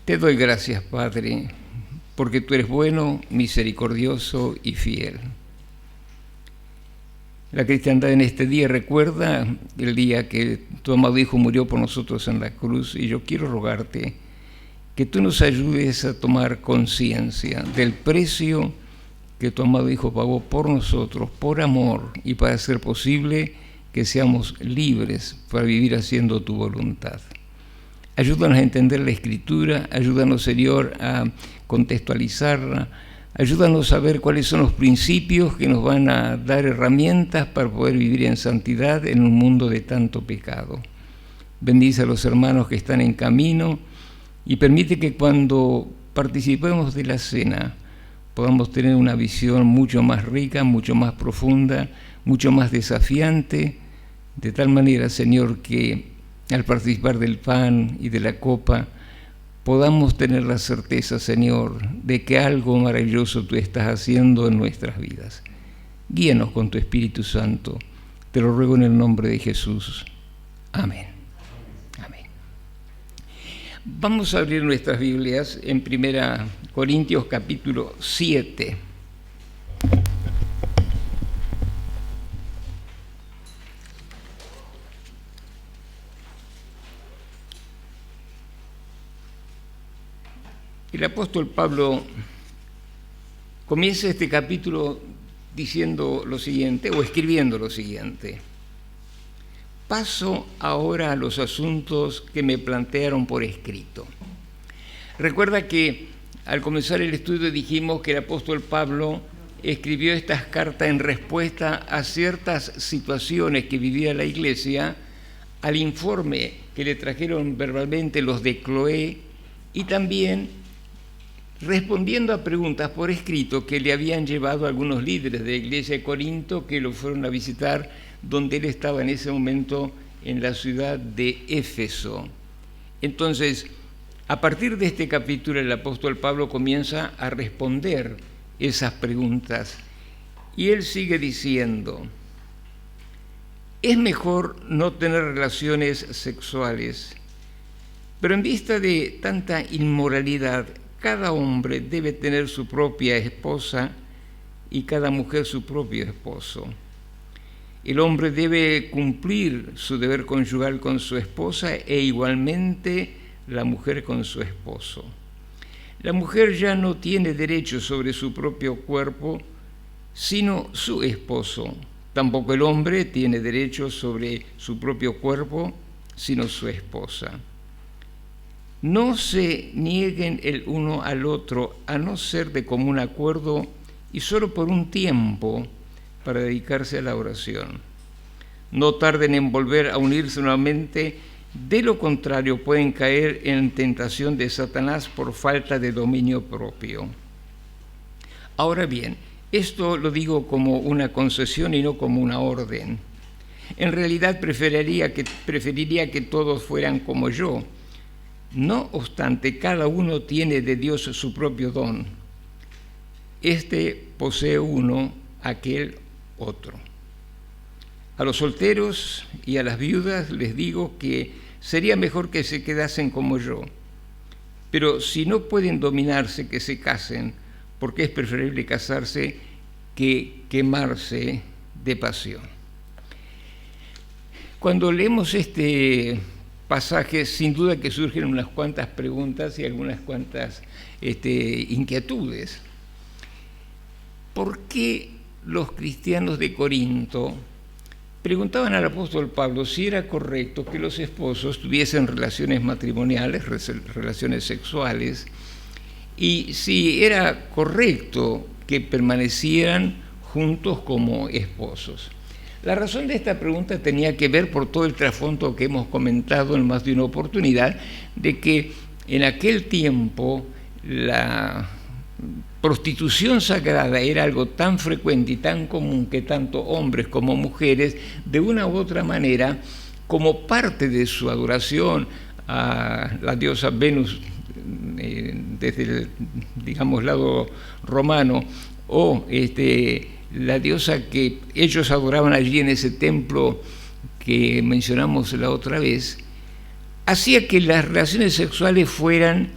Te doy gracias, Padre, porque tú eres bueno, misericordioso y fiel. La cristiandad en este día recuerda el día que tu amado Hijo murió por nosotros en la cruz, y yo quiero rogarte que tú nos ayudes a tomar conciencia del precio que tu amado Hijo pagó por nosotros, por amor, y para hacer posible que seamos libres para vivir haciendo tu voluntad. Ayúdanos a entender la Escritura, ayúdanos, Señor, a contextualizarla, ayúdanos a ver cuáles son los principios que nos van a dar herramientas para poder vivir en santidad en un mundo de tanto pecado. Bendice a los hermanos que están en camino y permite que cuando participemos de la cena podamos tener una visión mucho más rica, mucho más profunda, mucho más desafiante, de tal manera, Señor, que al participar del pan y de la copa podamos tener la certeza, Señor, de que algo maravilloso tú estás haciendo en nuestras vidas. Guíanos con tu Espíritu Santo. Te lo ruego en el nombre de Jesús. Amén. Amén. Vamos a abrir nuestras Biblias en 1 Corintios capítulo 7. El apóstol Pablo comienza este capítulo diciendo lo siguiente, o escribiendo lo siguiente: paso ahora a los asuntos que me plantearon por escrito. Recuerda que al comenzar el estudio dijimos que el apóstol Pablo escribió estas cartas en respuesta a ciertas situaciones que vivía la iglesia, al informe que le trajeron verbalmente los de Cloé, y también respondiendo a preguntas por escrito que le habían llevado algunos líderes de la iglesia de Corinto que lo fueron a visitar, donde él estaba en ese momento en la ciudad de Éfeso. Entonces, a partir de este capítulo, el apóstol Pablo comienza a responder esas preguntas, y él sigue diciendo: es mejor no tener relaciones sexuales, pero en vista de tanta inmoralidad, cada hombre debe tener su propia esposa y cada mujer su propio esposo. El hombre debe cumplir su deber conyugal con su esposa e igualmente la mujer con su esposo. La mujer ya no tiene derecho sobre su propio cuerpo, sino su esposo. Tampoco el hombre tiene derecho sobre su propio cuerpo, sino su esposa. No se nieguen el uno al otro, a no ser de común acuerdo y solo por un tiempo, para dedicarse a la oración. No tarden en volver a unirse nuevamente, de lo contrario pueden caer en tentación de Satanás por falta de dominio propio. Ahora bien, esto lo digo como una concesión y no como una orden. En realidad preferiría que todos fueran como yo. No obstante, cada uno tiene de Dios su propio don. Este posee uno, aquel otro. A los solteros y a las viudas les digo que sería mejor que se quedasen como yo. Pero si no pueden dominarse, que se casen, porque es preferible casarse que quemarse de pasión. Cuando leemos este pasaje, sin duda que surgen unas cuantas preguntas y algunas cuantas inquietudes. ¿Por qué los cristianos de Corinto preguntaban al apóstol Pablo si era correcto que los esposos tuviesen relaciones matrimoniales, relaciones sexuales, y si era correcto que permanecieran juntos como esposos? La razón de esta pregunta tenía que ver por todo el trasfondo que hemos comentado en más de una oportunidad, de que en aquel tiempo la prostitución sagrada era algo tan frecuente y tan común que tanto hombres como mujeres, de una u otra manera, como parte de su adoración a la diosa Venus, desde el, digamos, lado romano, o la diosa que ellos adoraban allí en ese templo que mencionamos la otra vez, hacía que las relaciones sexuales fueran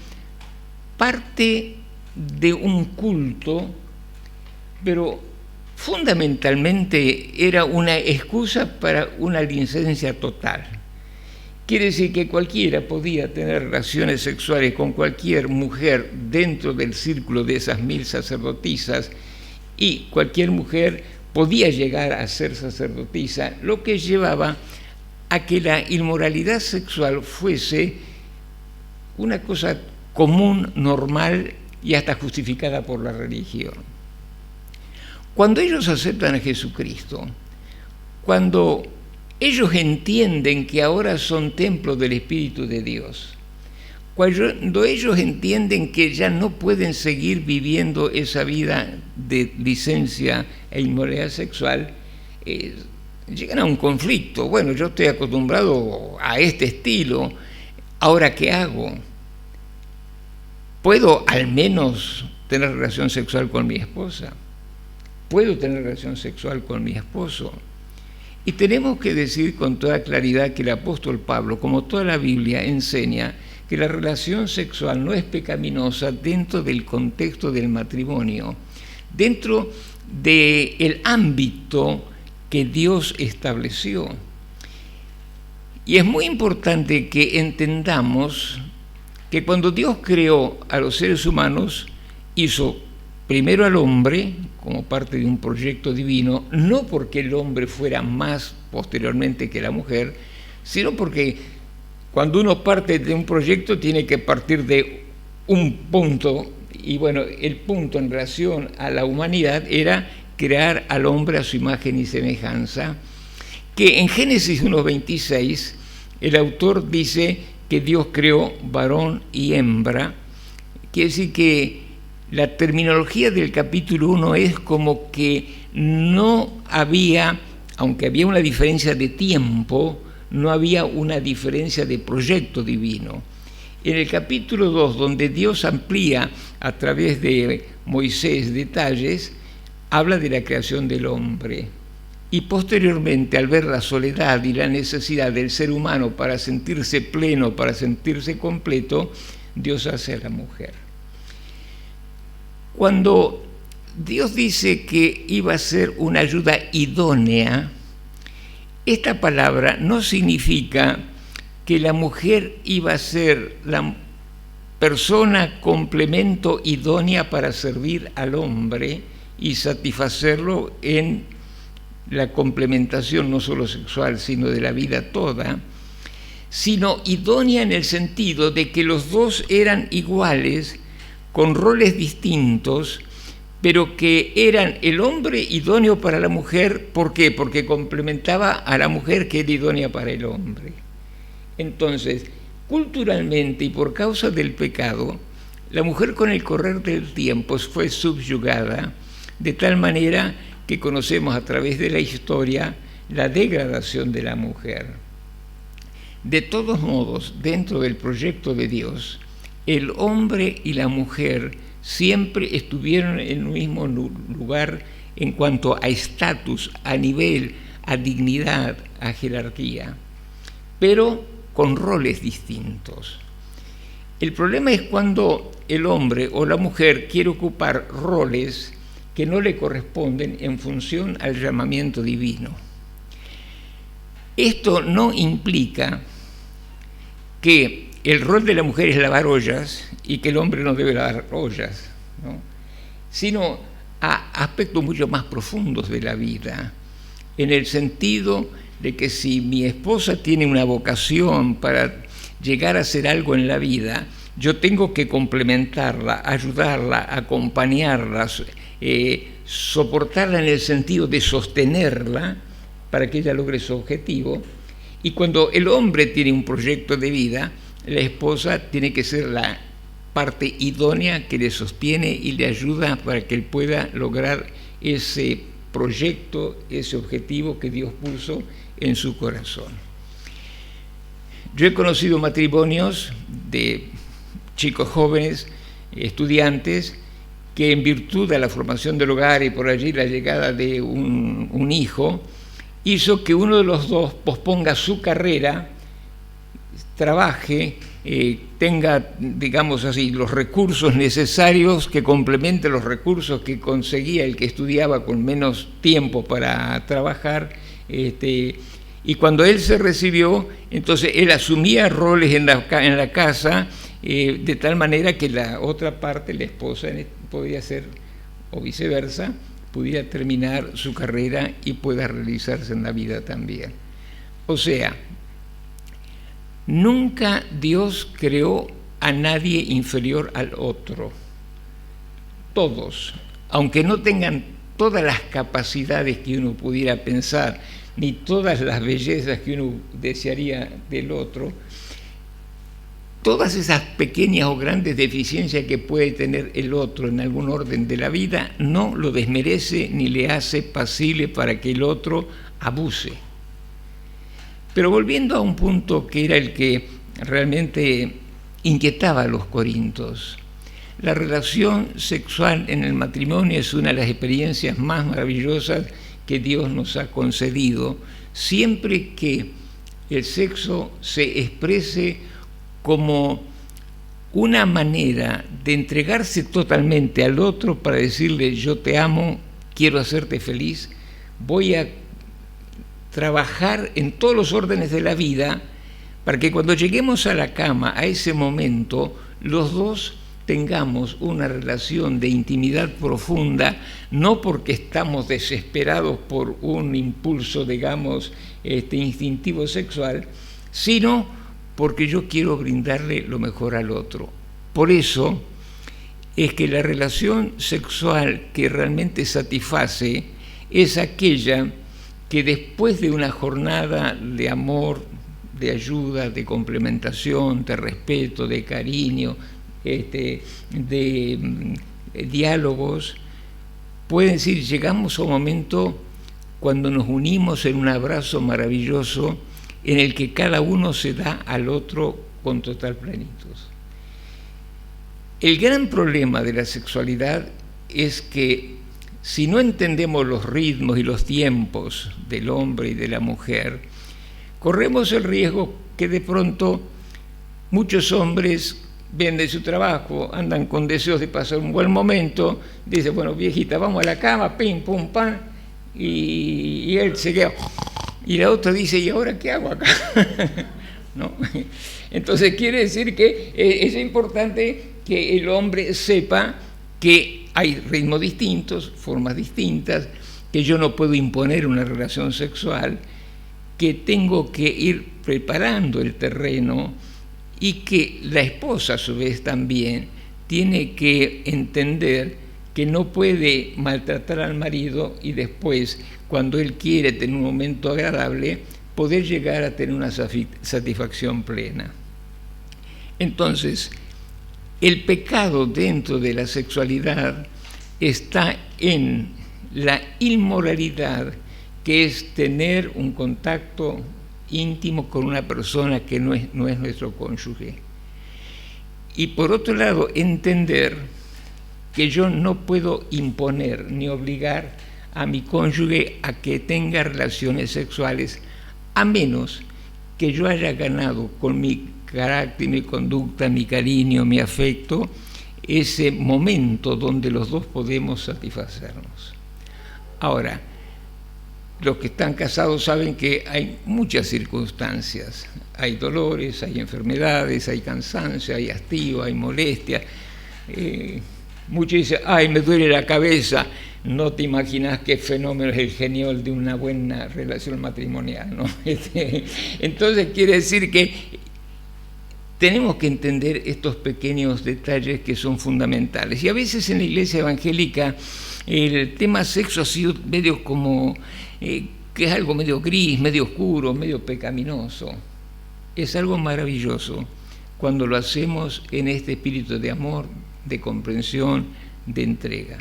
parte de un culto, pero fundamentalmente era una excusa para una licencia total. Quiere decir que cualquiera podía tener relaciones sexuales con cualquier mujer dentro del círculo de esas 1000 sacerdotisas, y cualquier mujer podía llegar a ser sacerdotisa, lo que llevaba a que la inmoralidad sexual fuese una cosa común, normal y hasta justificada por la religión. Cuando ellos aceptan a Jesucristo, cuando ellos entienden que ahora son templos del Espíritu de Dios, cuando ellos entienden que ya no pueden seguir viviendo esa vida de licencia e inmoralidad sexual, llegan a un conflicto. Bueno, yo estoy acostumbrado a este estilo, ¿ahora qué hago? ¿Puedo al menos tener relación sexual con mi esposa? ¿Puedo tener relación sexual con mi esposo? Y tenemos que decir con toda claridad que el apóstol Pablo, como toda la Biblia, enseña que la relación sexual no es pecaminosa dentro del contexto del matrimonio, dentro del ámbito que Dios estableció. Y es muy importante que entendamos que cuando Dios creó a los seres humanos, hizo primero al hombre como parte de un proyecto divino, no porque el hombre fuera más posteriormente que la mujer, sino porque cuando uno parte de un proyecto tiene que partir de un punto, y bueno, el punto en relación a la humanidad era crear al hombre a su imagen y semejanza, que en Génesis 1:26 el autor dice que Dios creó varón y hembra. Quiere decir que la terminología del capítulo 1 es como que no había, aunque había una diferencia de tiempo, no había una diferencia de proyecto divino. En el capítulo 2, donde Dios amplía a través de Moisés detalles, habla de la creación del hombre. Y posteriormente, al ver la soledad y la necesidad del ser humano para sentirse pleno, para sentirse completo, Dios hace a la mujer. Cuando Dios dice que iba a ser una ayuda idónea, esta palabra no significa que la mujer iba a ser la persona complemento idónea para servir al hombre y satisfacerlo en la complementación no solo sexual, sino de la vida toda, sino idónea en el sentido de que los dos eran iguales, con roles distintos, pero que eran el hombre idóneo para la mujer. ¿Por qué? Porque complementaba a la mujer que era idónea para el hombre. Entonces, culturalmente y por causa del pecado, la mujer con el correr del tiempo fue subyugada, de tal manera que conocemos a través de la historia la degradación de la mujer. De todos modos, dentro del proyecto de Dios, el hombre y la mujer siempre estuvieron en el mismo lugar en cuanto a estatus, a nivel, a dignidad, a jerarquía, pero con roles distintos. El problema es cuando el hombre o la mujer quiere ocupar roles que no le corresponden en función al llamamiento divino. Esto no implica que el rol de la mujer es lavar ollas y que el hombre no debe lavar ollas, ¿no? Sino a aspectos mucho más profundos de la vida, en el sentido de que si mi esposa tiene una vocación para llegar a hacer algo en la vida, yo tengo que complementarla, ayudarla, acompañarla, soportarla en el sentido de sostenerla para que ella logre su objetivo. Y cuando el hombre tiene un proyecto de vida, la esposa tiene que ser la parte idónea que le sostiene y le ayuda para que él pueda lograr ese proyecto, ese objetivo que Dios puso en su corazón. Yo he conocido matrimonios de chicos jóvenes, estudiantes, que en virtud de la formación del hogar y por allí la llegada de un hijo, hizo que uno de los dos posponga su carrera, trabaje, tenga, digamos así, los recursos necesarios que complementen los recursos que conseguía el que estudiaba con menos tiempo para trabajar. Y cuando él se recibió, entonces él asumía roles en la casa, de tal manera que la otra parte, la esposa, podía ser, o viceversa, pudiera terminar su carrera y pueda realizarse en la vida también. O sea, nunca Dios creó a nadie inferior al otro. Todos, aunque no tengan todas las capacidades que uno pudiera pensar, ni todas las bellezas que uno desearía del otro, todas esas pequeñas o grandes deficiencias que puede tener el otro en algún orden de la vida no lo desmerece ni le hace pasible para que el otro abuse. Pero volviendo a un punto que era el que realmente inquietaba a los corintios, la relación sexual en el matrimonio es una de las experiencias más maravillosas que Dios nos ha concedido, siempre que el sexo se exprese como una manera de entregarse totalmente al otro para decirle: yo te amo, quiero hacerte feliz, voy a trabajar en todos los órdenes de la vida para que cuando lleguemos a la cama, a ese momento, los dos tengamos una relación de intimidad profunda, no porque estamos desesperados por un impulso, digamos, instintivo sexual, sino porque yo quiero brindarle lo mejor al otro. Por eso es que la relación sexual que realmente satisface es aquella que después de una jornada de amor, de ayuda, de complementación, de respeto, de cariño, de diálogos, pueden decir, llegamos a un momento cuando nos unimos en un abrazo maravilloso en el que cada uno se da al otro con total plenitud. El gran problema de la sexualidad es que si no entendemos los ritmos y los tiempos del hombre y de la mujer, corremos el riesgo que de pronto muchos hombres venden su trabajo, andan con deseos de pasar un buen momento, dicen, bueno, viejita, vamos a la cama, pim, pum, pam, y él se queda, y la otra dice, ¿y ahora qué hago acá? ¿No? Entonces quiere decir que es importante que el hombre sepa que hay ritmos distintos, formas distintas, que yo no puedo imponer una relación sexual, que tengo que ir preparando el terreno y que la esposa a su vez también tiene que entender que no puede maltratar al marido y después, cuando él quiere tener un momento agradable, poder llegar a tener una satisfacción plena. Entonces, el pecado dentro de la sexualidad está en la inmoralidad, que es tener un contacto íntimo con una persona que no es nuestro cónyuge. Y por otro lado, entender que yo no puedo imponer ni obligar a mi cónyuge a que tenga relaciones sexuales, a menos que yo haya ganado con mi carácter, mi conducta, mi cariño, mi afecto, ese momento donde los dos podemos satisfacernos. Ahora, los que están casados saben que hay muchas circunstancias, hay dolores, hay enfermedades, hay cansancio, hay hastío, hay molestia. Muchos dicen, ay, me duele la cabeza. No te imaginas qué fenómeno es el genial de una buena relación matrimonial, ¿no? Entonces quiere decir que tenemos que entender estos pequeños detalles que son fundamentales. Y a veces en la iglesia evangélica el tema sexo ha sido medio como, que es algo medio gris, medio oscuro, medio pecaminoso. Es algo maravilloso cuando lo hacemos en este espíritu de amor, de comprensión, de entrega.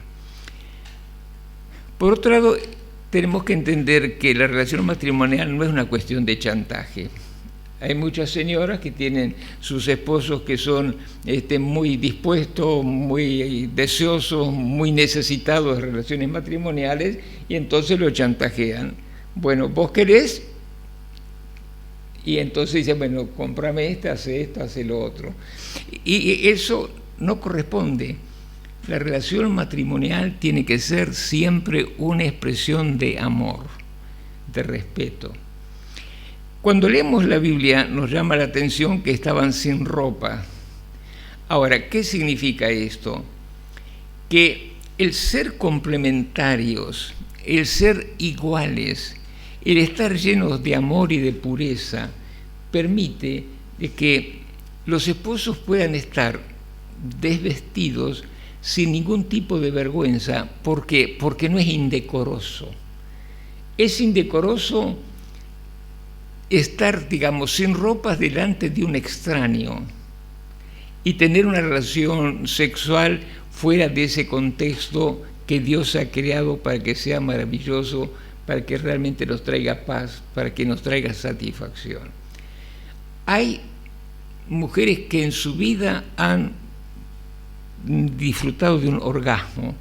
Por otro lado, tenemos que entender que la relación matrimonial no es una cuestión de chantaje. Hay muchas señoras que tienen sus esposos que son muy dispuestos, muy deseosos, muy necesitados de relaciones matrimoniales y entonces lo chantajean. Bueno, vos querés, Y entonces dice, bueno, cómprame hace lo otro. Y eso no corresponde. La relación matrimonial tiene que ser siempre una expresión de amor, de respeto. Cuando leemos la Biblia nos llama la atención que estaban sin ropa. Ahora, ¿qué significa esto? Que el ser complementarios, el ser iguales, el estar llenos de amor y de pureza, permite que los esposos puedan estar desvestidos sin ningún tipo de vergüenza. ¿Por qué? Porque no es indecoroso. Es indecoroso estar, digamos, sin ropas delante de un extraño y tener una relación sexual fuera de ese contexto que Dios ha creado para que sea maravilloso, para que realmente nos traiga paz, para que nos traiga satisfacción. Hay mujeres que en su vida han disfrutado de un orgasmo,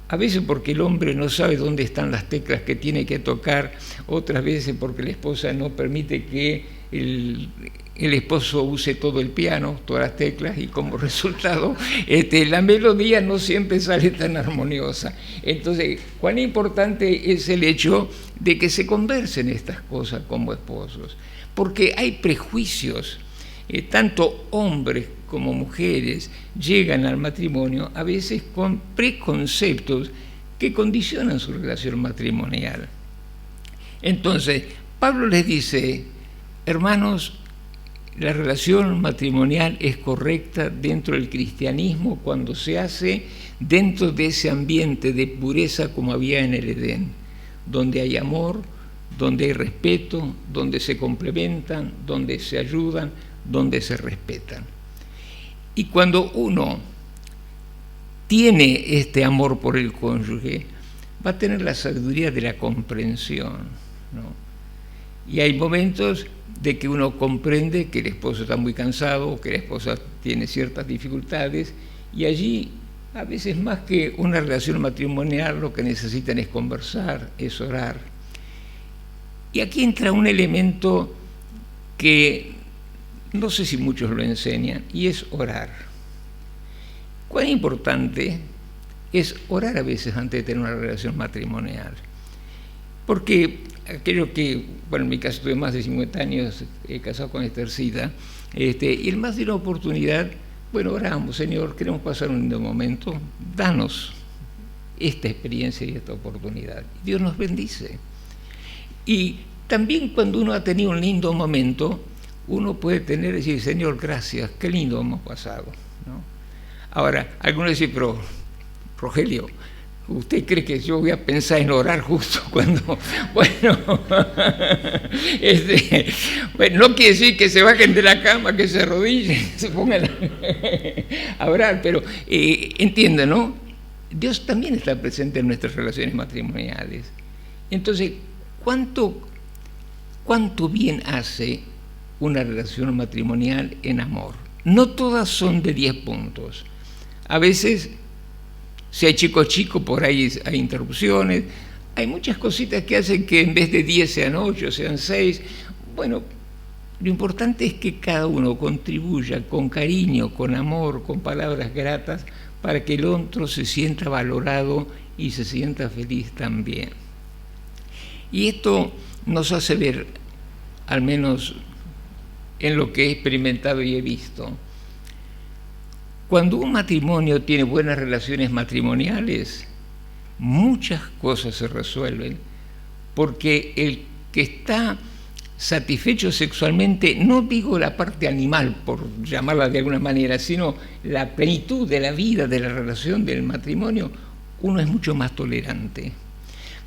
a veces porque el hombre no sabe dónde están las teclas que tiene que tocar, otras veces porque la esposa no permite que el esposo use todo el piano, todas las teclas, y como resultado la melodía no siempre sale tan armoniosa. Entonces, cuán importante es el hecho de que se conversen estas cosas como esposos, porque hay prejuicios, tanto hombres como mujeres llegan al matrimonio a veces con preconceptos que condicionan su relación matrimonial. Entonces, Pablo les dice, hermanos, la relación matrimonial es correcta dentro del cristianismo cuando se hace dentro de ese ambiente de pureza como había en el Edén, donde hay amor, donde hay respeto, donde se complementan, donde se ayudan, donde se respetan. Y cuando uno tiene este amor por el cónyuge, va a tener la sabiduría de la comprensión, ¿no? Y hay momentos de que uno comprende que el esposo está muy cansado, que la esposa tiene ciertas dificultades, y allí, a veces más que una relación matrimonial, lo que necesitan es conversar, es orar. Y aquí entra un elemento que no sé si muchos lo enseñan, y es orar. Cuán importante es orar a veces antes de tener una relación matrimonial. Porque aquello que, bueno, en mi caso tuve más de 50 años casado con Estercita, y en más de una oportunidad, bueno, oramos, Señor, queremos pasar un lindo momento, danos esta experiencia y esta oportunidad. Dios nos bendice. Y también cuando uno ha tenido un lindo momento, uno puede tener y decir, Señor, gracias, qué lindo hemos pasado, ¿no? Ahora, algunos dicen, pero, Rogelio, ¿usted cree que yo voy a pensar en orar justo cuando, bueno, bueno, no quiere decir que se bajen de la cama, que se arrodillen, se pongan a orar, pero entiendan, ¿no? Dios también está presente en nuestras relaciones matrimoniales. Entonces, ¿cuánto bien hace una relación matrimonial en amor? No todas son de 10 puntos. A veces, si hay chico, por ahí hay interrupciones. Hay muchas cositas que hacen que en vez de 10 sean 8, sean 6. Bueno, lo importante es que cada uno contribuya con cariño, con amor, con palabras gratas, para que el otro se sienta valorado y se sienta feliz también. Y esto nos hace ver, al menos en lo que he experimentado y he visto, cuando un matrimonio tiene buenas relaciones matrimoniales, muchas cosas se resuelven, porque el que está satisfecho sexualmente, no digo la parte animal, por llamarla de alguna manera, sino la plenitud de la vida, de la relación del matrimonio, uno es mucho más tolerante.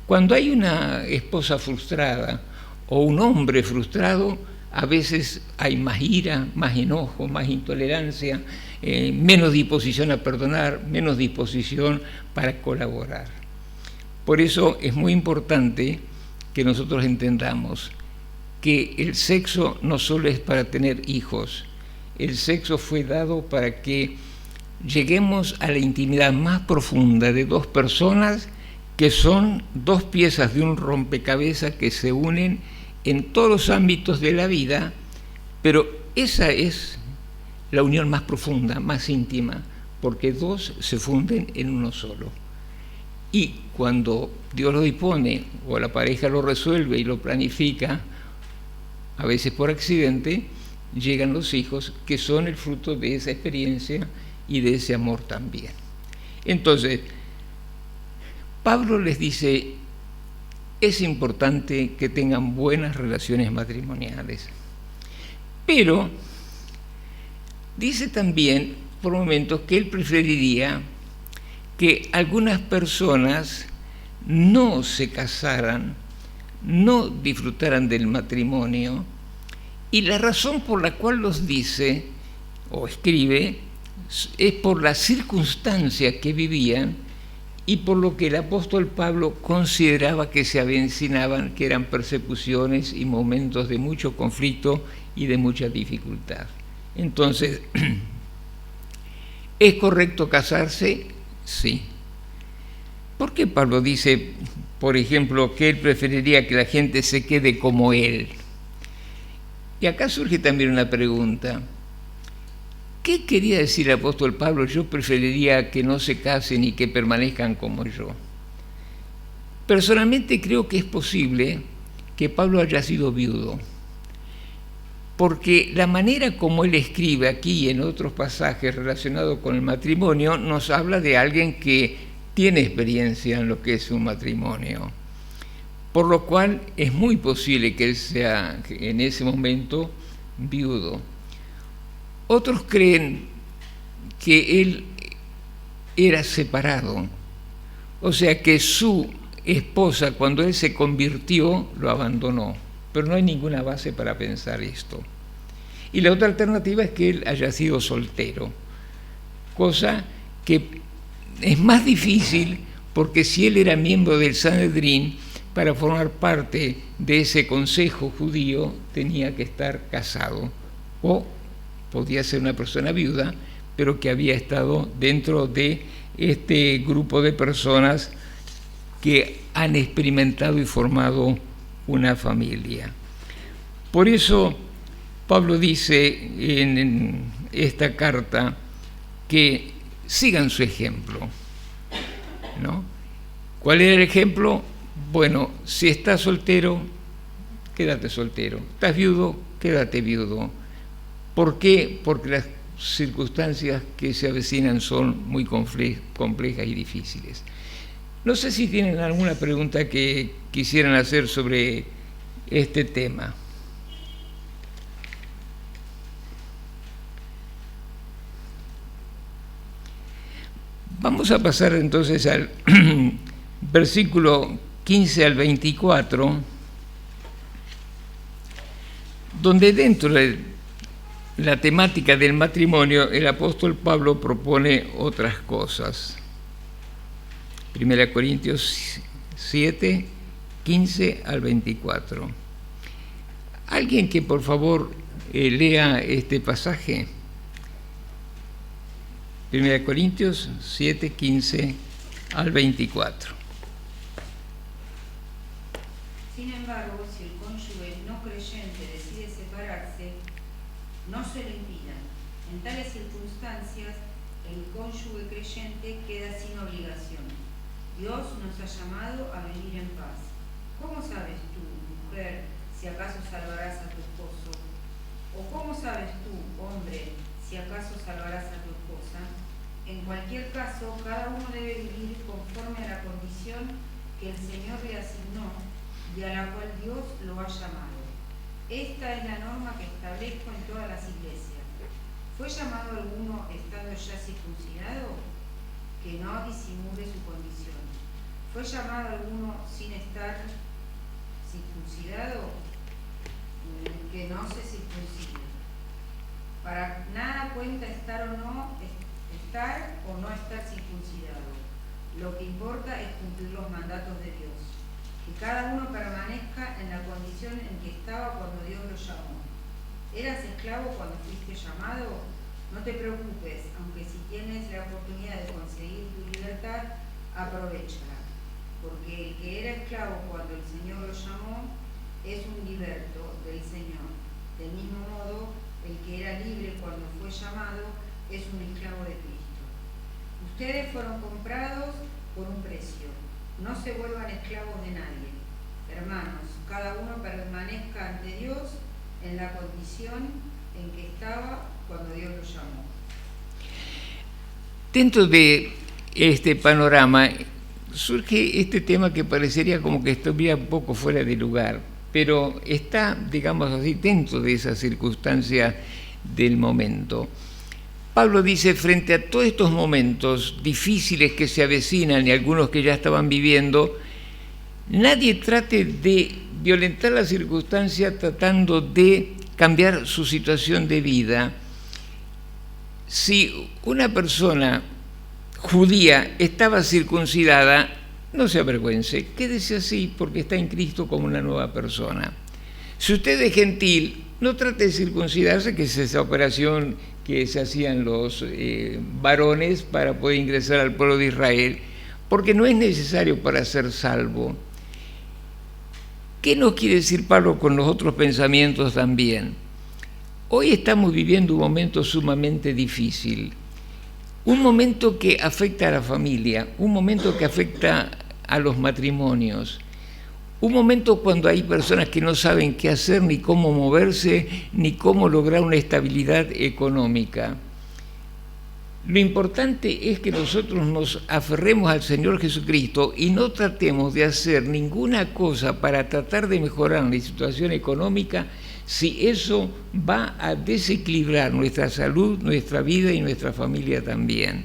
Cuando hay una esposa frustrada o un hombre frustrado, a veces hay más ira, más enojo, más intolerancia, menos disposición a perdonar, menos disposición para colaborar. Por eso es muy importante que nosotros entendamos que el sexo no solo es para tener hijos, el sexo fue dado para que lleguemos a la intimidad más profunda de dos personas que son dos piezas de un rompecabezas que se unen en todos los ámbitos de la vida, pero esa es la unión más profunda, más íntima, porque dos se funden en uno solo. Y cuando Dios lo dispone, o la pareja lo resuelve y lo planifica, a veces por accidente, llegan los hijos que son el fruto de esa experiencia y de ese amor también. Entonces, Pablo les dice, es importante que tengan buenas relaciones matrimoniales, pero dice también por momentos que él preferiría que algunas personas no se casaran, no disfrutaran del matrimonio, y la razón por la cual los dice o escribe es por la circunstancia que vivían y por lo que el apóstol Pablo consideraba que se avecinaban, que eran persecuciones y momentos de mucho conflicto y de mucha dificultad. Entonces, ¿es correcto casarse? Sí. ¿Por qué Pablo dice, por ejemplo, que él preferiría que la gente se quede como él? Y acá surge también una pregunta. ¿Qué quería decir el apóstol Pablo? Yo preferiría que no se casen y que permanezcan como yo. Personalmente creo que es posible que Pablo haya sido viudo, porque la manera como él escribe aquí y en otros pasajes relacionados con el matrimonio nos habla de alguien que tiene experiencia en lo que es un matrimonio, por lo cual es muy posible que él sea en ese momento viudo. Otros creen que él era separado, o sea que su esposa, cuando él se convirtió, lo abandonó, pero no hay ninguna base para pensar esto. Y la otra alternativa es que él haya sido soltero, cosa que es más difícil porque si él era miembro del Sanedrín, para formar parte de ese consejo judío tenía que estar casado, o podía ser una persona viuda, pero que había estado dentro de este grupo de personas que han experimentado y formado una familia. Por eso Pablo dice en esta carta que sigan su ejemplo, ¿no? ¿Cuál era el ejemplo? Bueno, si estás soltero, quédate soltero. ¿Estás viudo? Quédate viudo. ¿Por qué? Porque las circunstancias que se avecinan son muy complejas y difíciles. No sé si tienen alguna pregunta que quisieran hacer sobre este tema. Vamos a pasar entonces al versículo 15 al 24, donde dentro de la temática del matrimonio el apóstol Pablo propone otras cosas. 1 Corintios 7, 15 al 24. ¿Alguien que por favor lea este pasaje? 1 Corintios 7, 15 al 24. Sin embargo, si el cónyuge no creyente decide separarse, no se lo impidan. En tales circunstancias, el cónyuge creyente queda sin obligación. Dios nos ha llamado a vivir en paz. ¿Cómo sabes tú, mujer, si acaso salvarás a tu esposo? ¿O cómo sabes tú, hombre, si acaso salvarás a tu esposa? En cualquier caso, cada uno debe vivir conforme a la condición que el Señor le asignó y a la cual Dios lo ha llamado. Esta es la norma que establezco en todas las iglesias. ¿Fue llamado alguno estando ya circuncidado? Que no disimule su condición. ¿Fue llamado alguno sin estar circuncidado? Que no se circuncide. Para nada cuenta estar o no estar circuncidado. Lo que importa es cumplir los mandatos de Dios. Que cada uno permanezca en la condición en que estaba cuando Dios lo llamó. ¿Eras esclavo cuando fuiste llamado? No te preocupes, aunque si tienes la oportunidad de conseguir tu libertad, aprovéchala. Porque el que era esclavo cuando el Señor lo llamó, es un liberto del Señor. Del mismo modo, el que era libre cuando fue llamado es un esclavo de Cristo. Ustedes fueron comprados por un precio. No se vuelvan esclavos de nadie. Hermanos, cada uno permanezca ante Dios en la condición en que estaba cuando Dios lo llamó. Dentro de este panorama surge este tema que parecería como que estuviera un poco fuera de lugar, pero está, digamos así, dentro de esa circunstancia del momento. Pablo dice, frente a todos estos momentos difíciles que se avecinan y algunos que ya estaban viviendo, nadie trate de violentar la circunstancia tratando de cambiar su situación de vida. Si una persona judía estaba circuncidada, no se avergüence, quédese así porque está en Cristo como una nueva persona. Si usted es gentil, no trate de circuncidarse, que es esa operación que se hacían los varones para poder ingresar al pueblo de Israel, porque no es necesario para ser salvo. ¿Qué nos quiere decir Pablo con los otros pensamientos también? Hoy estamos viviendo un momento sumamente difícil, un momento que afecta a la familia, un momento que afecta a los matrimonios, un momento cuando hay personas que no saben qué hacer, ni cómo moverse, ni cómo lograr una estabilidad económica. Lo importante es que nosotros nos aferremos al Señor Jesucristo y no tratemos de hacer ninguna cosa para tratar de mejorar la situación económica si eso va a desequilibrar nuestra salud, nuestra vida y nuestra familia también.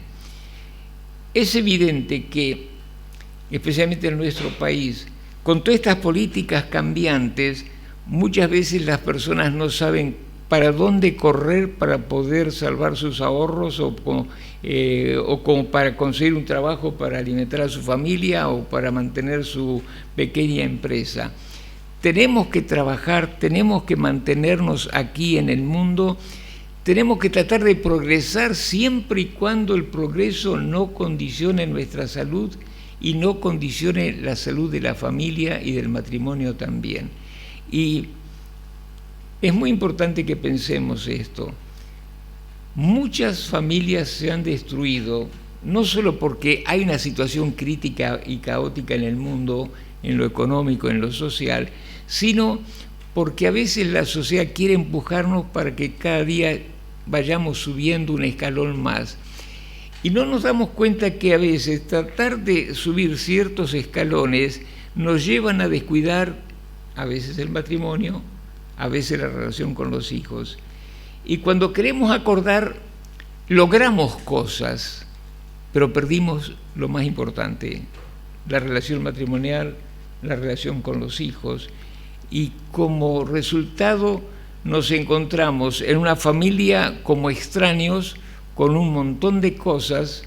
Es evidente que, especialmente en nuestro país, con todas estas políticas cambiantes, muchas veces las personas no saben para dónde correr para poder salvar sus ahorros o como para conseguir un trabajo para alimentar a su familia o para mantener su pequeña empresa. Tenemos que trabajar, tenemos que mantenernos aquí en el mundo, tenemos que tratar de progresar siempre y cuando el progreso no condicione nuestra salud y no condicione la salud de la familia y del matrimonio también. Y es muy importante que pensemos esto. Muchas familias se han destruido, no solo porque hay una situación crítica y caótica en el mundo, en lo económico, en lo social, sino porque a veces la sociedad quiere empujarnos para que cada día vayamos subiendo un escalón más. Y no nos damos cuenta que a veces tratar de subir ciertos escalones nos llevan a descuidar a veces el matrimonio, a veces la relación con los hijos. Y cuando queremos acordar, logramos cosas, pero perdimos lo más importante, la relación matrimonial, la relación con los hijos, y como resultado nos encontramos en una familia como extraños, con un montón de cosas,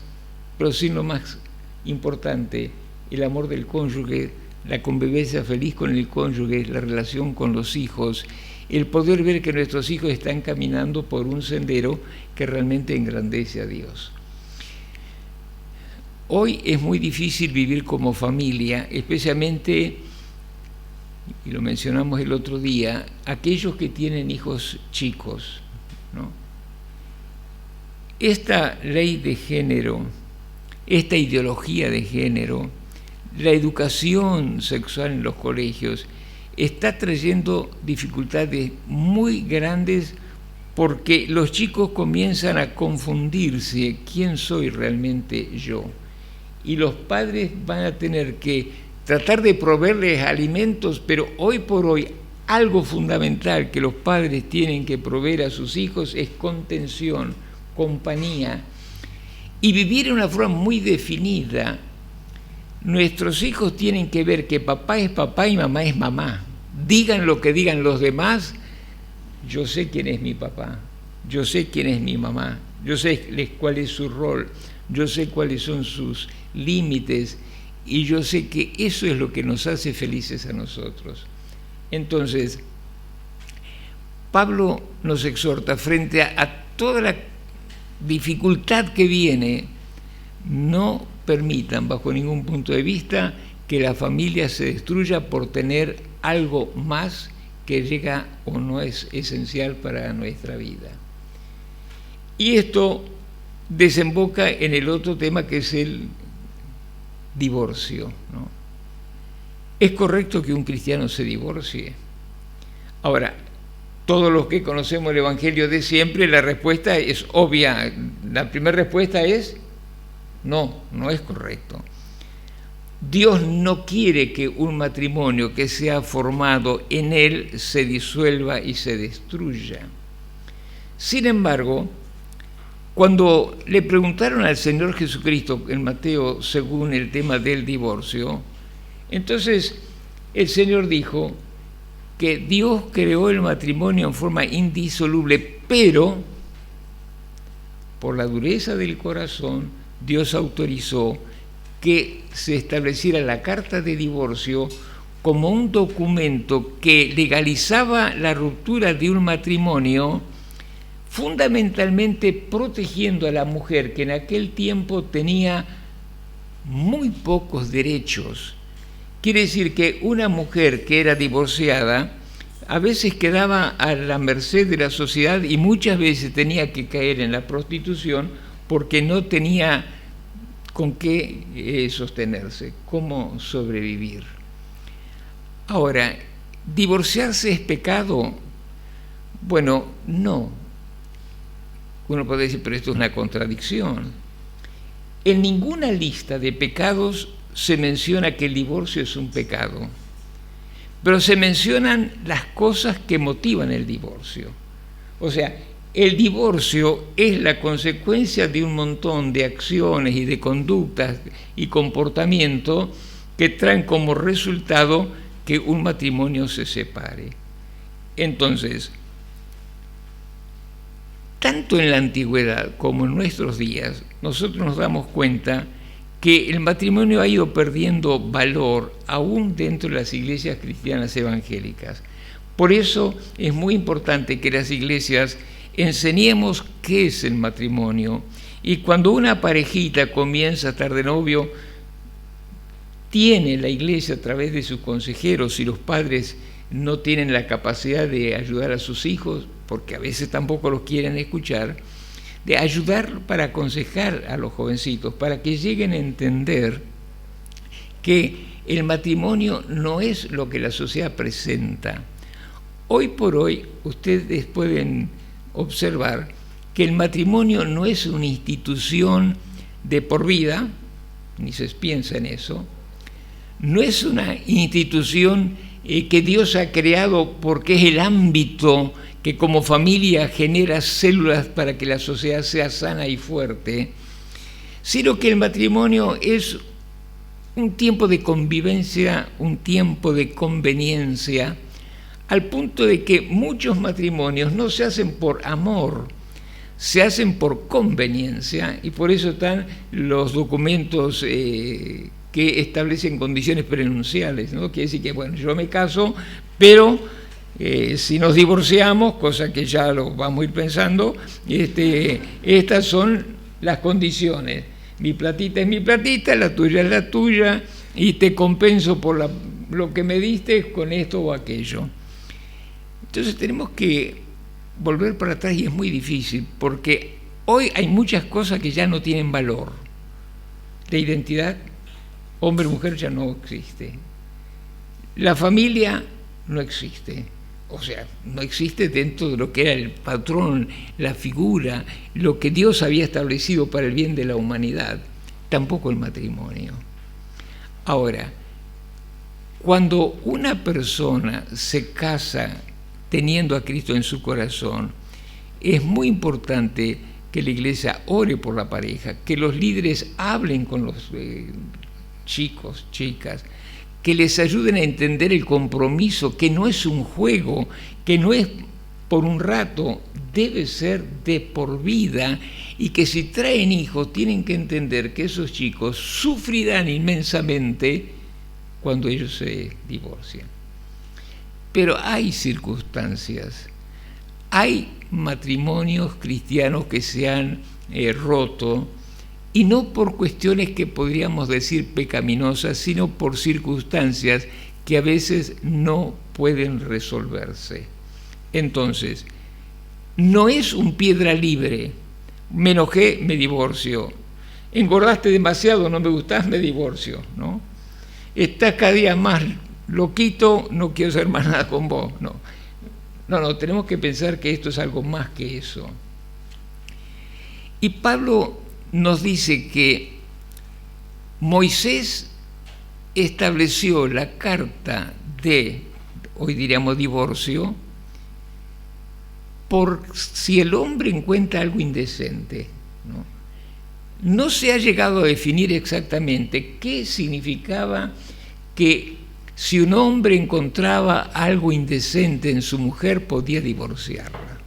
pero sin lo más importante, el amor del cónyuge, la convivencia feliz con el cónyuge, la relación con los hijos, el poder ver que nuestros hijos están caminando por un sendero que realmente engrandece a Dios. Hoy es muy difícil vivir como familia, especialmente, y lo mencionamos el otro día, aquellos que tienen hijos chicos, ¿no? Esta ley de género, esta ideología de género, la educación sexual en los colegios, está trayendo dificultades muy grandes porque los chicos comienzan a confundirse quién soy realmente yo. Y los padres van a tener que tratar de proveerles alimentos, pero hoy por hoy algo fundamental que los padres tienen que proveer a sus hijos es contención, compañía, y vivir en una forma muy definida. Nuestros hijos tienen que ver que papá es papá y mamá es mamá. Digan lo que digan los demás, yo sé quién es mi papá, yo sé quién es mi mamá, yo sé cuál es su rol, yo sé cuáles son sus límites y yo sé que eso es lo que nos hace felices a nosotros. Entonces, Pablo nos exhorta frente a toda la dificultad que viene, no permitan bajo ningún punto de vista que la familia se destruya por tener algo más que llega o no es esencial para nuestra vida. Y esto desemboca en el otro tema, que es el divorcio, ¿no? ¿Es correcto que un cristiano se divorcie? Ahora, todos los que conocemos el Evangelio de siempre, la respuesta es obvia. La primera respuesta es no, no es correcto. Dios no quiere que un matrimonio que se ha formado en Él se disuelva y se destruya. Sin embargo, cuando le preguntaron al Señor Jesucristo en Mateo según el tema del divorcio, entonces el Señor dijo que Dios creó el matrimonio en forma indisoluble, pero por la dureza del corazón Dios autorizó que se estableciera la carta de divorcio como un documento que legalizaba la ruptura de un matrimonio, fundamentalmente protegiendo a la mujer, que en aquel tiempo tenía muy pocos derechos. Quiere decir que una mujer que era divorciada a veces quedaba a la merced de la sociedad y muchas veces tenía que caer en la prostitución porque no tenía con qué sostenerse, cómo sobrevivir. Ahora, ¿divorciarse es pecado? Bueno, no. Uno puede decir, pero esto es una contradicción. En ninguna lista de pecados se menciona que el divorcio es un pecado, pero se mencionan las cosas que motivan el divorcio. O sea, el divorcio es la consecuencia de un montón de acciones y de conductas y comportamiento que traen como resultado que un matrimonio se separe. Entonces, tanto en la antigüedad como en nuestros días, nosotros nos damos cuenta que el matrimonio ha ido perdiendo valor aún dentro de las iglesias cristianas evangélicas. Por eso es muy importante que las iglesias enseñemos qué es el matrimonio, y cuando una parejita comienza a estar de novio, tiene la iglesia a través de sus consejeros, si los padres no tienen la capacidad de ayudar a sus hijos, porque a veces tampoco los quieren escuchar, de ayudar para aconsejar a los jovencitos, para que lleguen a entender que el matrimonio no es lo que la sociedad presenta. Hoy por hoy ustedes pueden observar que el matrimonio no es una institución de por vida, ni se piensa en eso, no es una institución que Dios ha creado porque es el ámbito que como familia genera células para que la sociedad sea sana y fuerte, sino que el matrimonio es un tiempo de convivencia, un tiempo de conveniencia, al punto de que muchos matrimonios no se hacen por amor, se hacen por conveniencia, y por eso están los documentos que establecen condiciones prenunciales, ¿no? Quiere decir que, bueno, yo me caso, pero si nos divorciamos, cosa que ya lo vamos a ir pensando, estas son las condiciones. Mi platita es mi platita, la tuya es la tuya, y te compenso por lo que me diste con esto o aquello. Entonces tenemos que volver para atrás, y es muy difícil, porque hoy hay muchas cosas que ya no tienen valor. La identidad, hombre o mujer, ya no existe. La familia no existe. O sea, no existe dentro de lo que era el patrón, la figura, lo que Dios había establecido para el bien de la humanidad. Tampoco el matrimonio. Ahora, cuando una persona se casa teniendo a Cristo en su corazón, es muy importante que la iglesia ore por la pareja, que los líderes hablen con los chicos, chicas, que les ayuden a entender el compromiso, que no es un juego, que no es por un rato, debe ser de por vida, y que si traen hijos tienen que entender que esos chicos sufrirán inmensamente cuando ellos se divorcian. Pero hay circunstancias, hay matrimonios cristianos que se han roto, y no por cuestiones que podríamos decir pecaminosas, sino por circunstancias que a veces no pueden resolverse. Entonces, no es un piedra libre. Me enojé, me divorcio. Engordaste demasiado, no me gustás, me divorcio, ¿no? Estás cada día más loquito, no quiero hacer más nada con vos, no. No, tenemos que pensar que esto es algo más que eso. Y Pablo nos dice que Moisés estableció la carta de, hoy diríamos divorcio, por si el hombre encuentra algo indecente, ¿no? No se ha llegado a definir exactamente qué significaba que si un hombre encontraba algo indecente en su mujer podía divorciarla.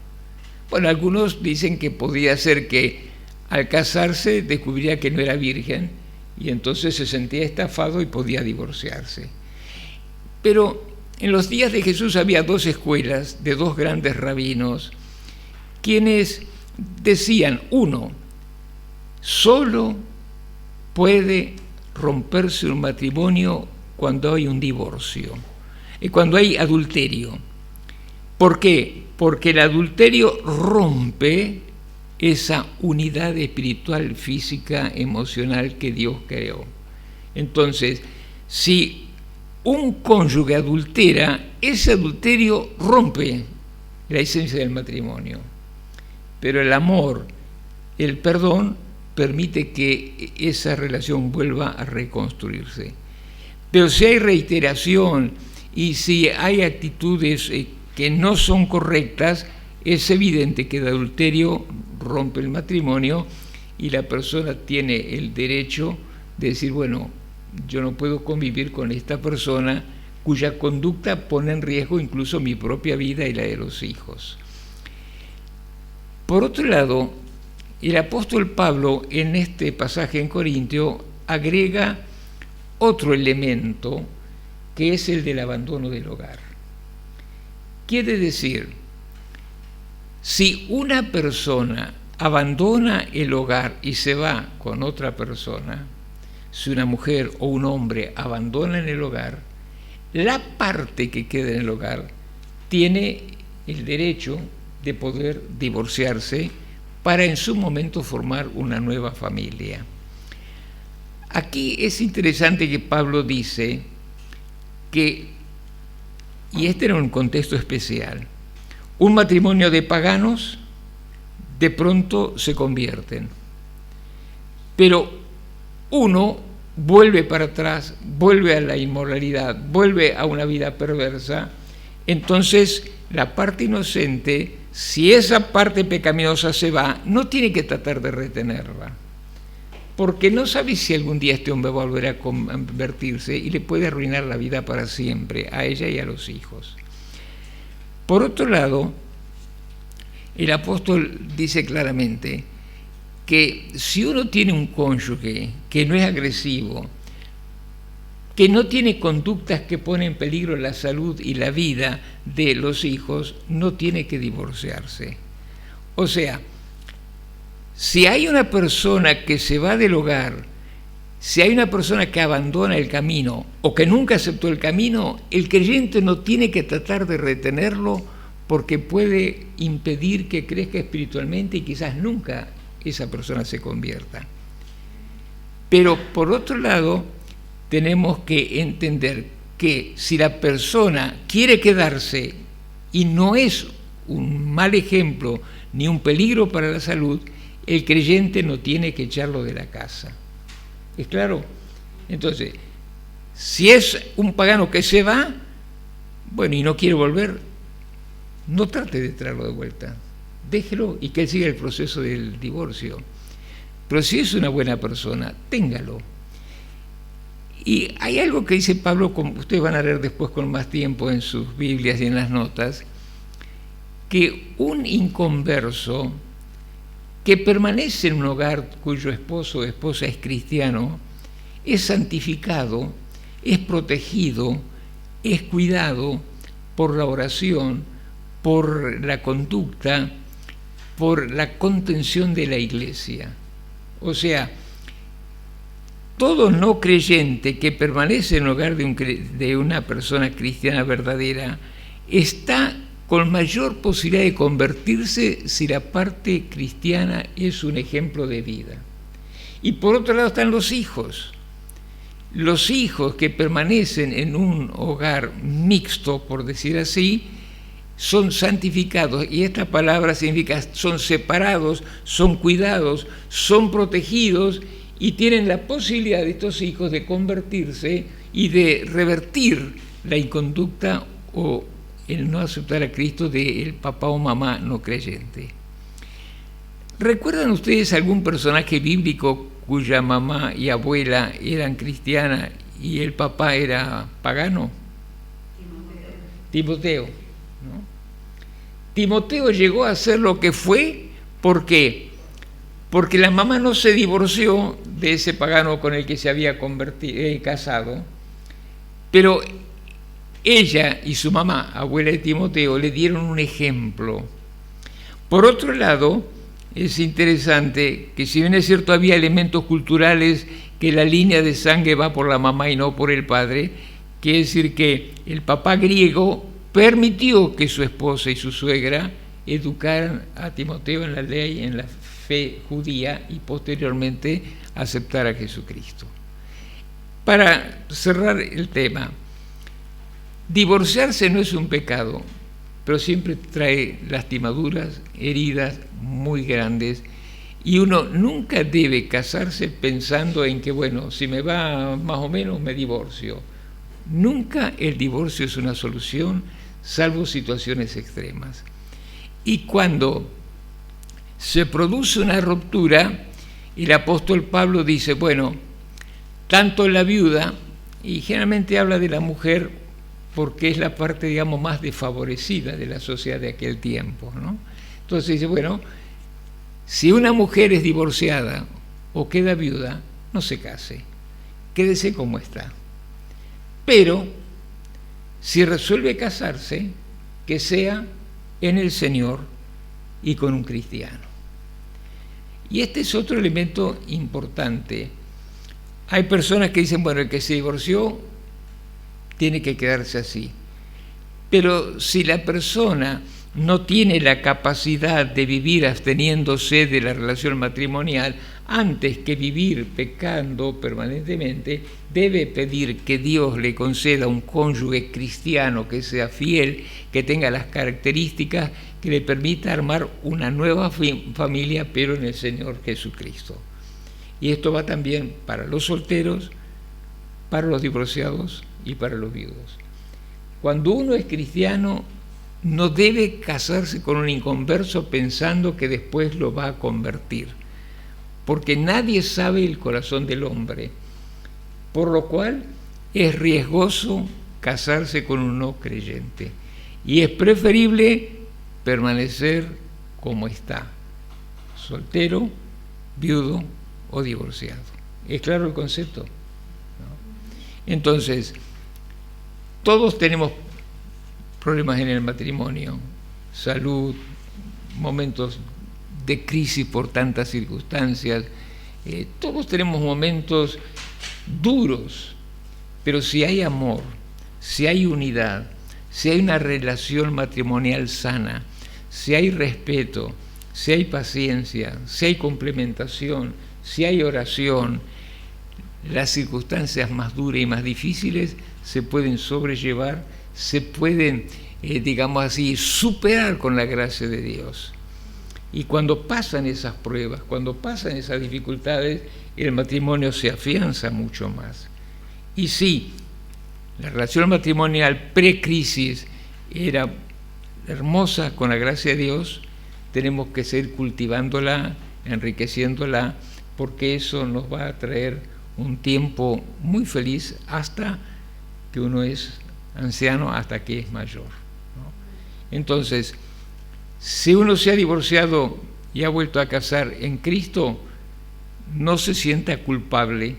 Bueno, algunos dicen que podía ser que al casarse descubriría que no era virgen y entonces se sentía estafado y podía divorciarse. Pero en los días de Jesús había dos escuelas de dos grandes rabinos, quienes decían, uno, solo puede romperse un matrimonio cuando hay un divorcio, y cuando hay adulterio. ¿Por qué? Porque el adulterio rompe esa unidad espiritual, física, emocional que Dios creó. Entonces, si un cónyuge adultera, ese adulterio rompe la esencia del matrimonio. Pero el amor, el perdón, permite que esa relación vuelva a reconstruirse. Pero si hay reiteración y si hay actitudes que no son correctas, es evidente que el adulterio rompe el matrimonio y la persona tiene el derecho de decir, bueno, yo no puedo convivir con esta persona cuya conducta pone en riesgo incluso mi propia vida y la de los hijos. Por otro lado, el apóstol Pablo en este pasaje en Corintio agrega otro elemento que es el del abandono del hogar. Quiere decir, si una persona abandona el hogar y se va con otra persona, si una mujer o un hombre abandonan el hogar, la parte que queda en el hogar tiene el derecho de poder divorciarse para en su momento formar una nueva familia. Aquí es interesante que Pablo dice que, y este era un contexto especial, un matrimonio de paganos de pronto se convierten, pero uno vuelve para atrás, vuelve a la inmoralidad, vuelve a una vida perversa. Entonces la parte inocente, si esa parte pecaminosa se va, no tiene que tratar de retenerla, porque no sabe si algún día este hombre va a volver a convertirse y le puede arruinar la vida para siempre a ella y a los hijos. Por otro lado, el apóstol dice claramente que si uno tiene un cónyuge que no es agresivo, que no tiene conductas que ponen en peligro la salud y la vida de los hijos, no tiene que divorciarse. O sea, si hay una persona que se va del hogar, si hay una persona que abandona el camino o que nunca aceptó el camino, el creyente no tiene que tratar de retenerlo porque puede impedir que crezca espiritualmente y quizás nunca esa persona se convierta. Pero por otro lado, tenemos que entender que si la persona quiere quedarse y no es un mal ejemplo ni un peligro para la salud, el creyente no tiene que echarlo de la casa. ¿Es claro? Entonces, si es un pagano que se va, bueno, y no quiere volver, no trate de traerlo de vuelta. Déjelo y que él siga el proceso del divorcio. Pero si es una buena persona, téngalo. Y hay algo que dice Pablo, como ustedes van a leer después con más tiempo en sus Biblias y en las notas, que un inconverso que permanece en un hogar cuyo esposo o esposa es cristiano, es santificado, es protegido, es cuidado por la oración, por la conducta, por la contención de la iglesia. O sea, todo no creyente que permanece en el hogar de una persona cristiana verdadera está con mayor posibilidad de convertirse si la parte cristiana es un ejemplo de vida. Y por otro lado están los hijos. Los hijos que permanecen en un hogar mixto, por decir así, son santificados, y esta palabra significa son separados, son cuidados, son protegidos, y tienen la posibilidad de estos hijos de convertirse y de revertir la inconducta o el no aceptar a Cristo del papá o mamá no creyente. ¿Recuerdan ustedes algún personaje bíblico cuya mamá y abuela eran cristianas y el papá era pagano? Timoteo, ¿no? Timoteo llegó a ser lo que fue, ¿por qué? Porque la mamá no se divorció de ese pagano con el que se había casado, pero ella y su mamá, abuela de Timoteo, le dieron un ejemplo. Por otro lado, es interesante que si bien es cierto había elementos culturales que la línea de sangre va por la mamá y no por el padre, quiere decir que el papá griego permitió que su esposa y su suegra educaran a Timoteo en la ley, en la fe judía, y posteriormente aceptar a Jesucristo. Para cerrar el tema, divorciarse no es un pecado, pero siempre trae lastimaduras, heridas muy grandes, y uno nunca debe casarse pensando en que, bueno, si me va más o menos me divorcio. Nunca el divorcio es una solución, salvo situaciones extremas. Y cuando se produce una ruptura, el apóstol Pablo dice, bueno, tanto la viuda, y generalmente habla de la mujer porque es la parte, digamos, más desfavorecida de la sociedad de aquel tiempo, ¿no? Entonces dice, bueno, si una mujer es divorciada o queda viuda, no se case, quédese como está. Pero si resuelve casarse, que sea en el Señor y con un cristiano. Y este es otro elemento importante. Hay personas que dicen, bueno, el que se divorció tiene que quedarse así. Pero si la persona no tiene la capacidad de vivir absteniéndose de la relación matrimonial, antes que vivir pecando permanentemente, debe pedir que Dios le conceda un cónyuge cristiano que sea fiel, que tenga las características que le permita armar una nueva familia, pero en el Señor Jesucristo. Y esto va también para los solteros, para los divorciados y para los viudos. Cuando uno es cristiano, no debe casarse con un inconverso pensando que después lo va a convertir, porque nadie sabe el corazón del hombre, por lo cual es riesgoso casarse con un no creyente, y es preferible permanecer como está, soltero, viudo o divorciado. ¿Es claro el concepto? ¿No? Entonces, todos tenemos problemas en el matrimonio, salud, momentos de crisis por tantas circunstancias, todos tenemos momentos duros, pero si hay amor, si hay unidad, si hay una relación matrimonial sana, si hay respeto, si hay paciencia, si hay complementación, si hay oración, las circunstancias más duras y más difíciles se pueden sobrellevar, se pueden, digamos así, superar con la gracia de Dios. Y cuando pasan esas pruebas, cuando pasan esas dificultades, el matrimonio se afianza mucho más. Y sí, la relación matrimonial pre-crisis era hermosa con la gracia de Dios, tenemos que seguir cultivándola, enriqueciéndola, porque eso nos va a traer un tiempo muy feliz hasta que uno es anciano, hasta que es mayor, ¿no? Entonces, si uno se ha divorciado y ha vuelto a casar en Cristo, no se sienta culpable,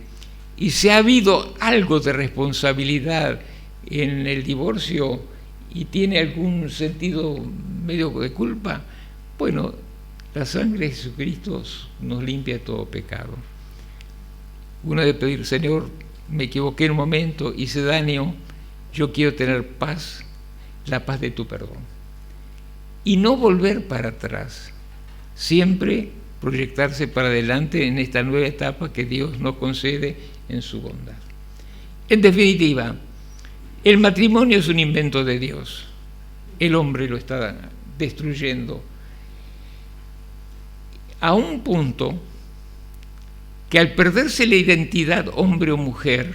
y si ha habido algo de responsabilidad en el divorcio y tiene algún sentido medio de culpa, bueno, la sangre de Jesucristo nos limpia de todo pecado. uno debe pedir, Señor, me equivoqué en un momento, hice daño, yo quiero tener paz, la paz de tu perdón. Y no volver para atrás, siempre proyectarse para adelante en esta nueva etapa que Dios nos concede en su bondad. En definitiva, el matrimonio es un invento de Dios. El hombre lo está destruyendo a un punto que al perderse la identidad hombre o mujer,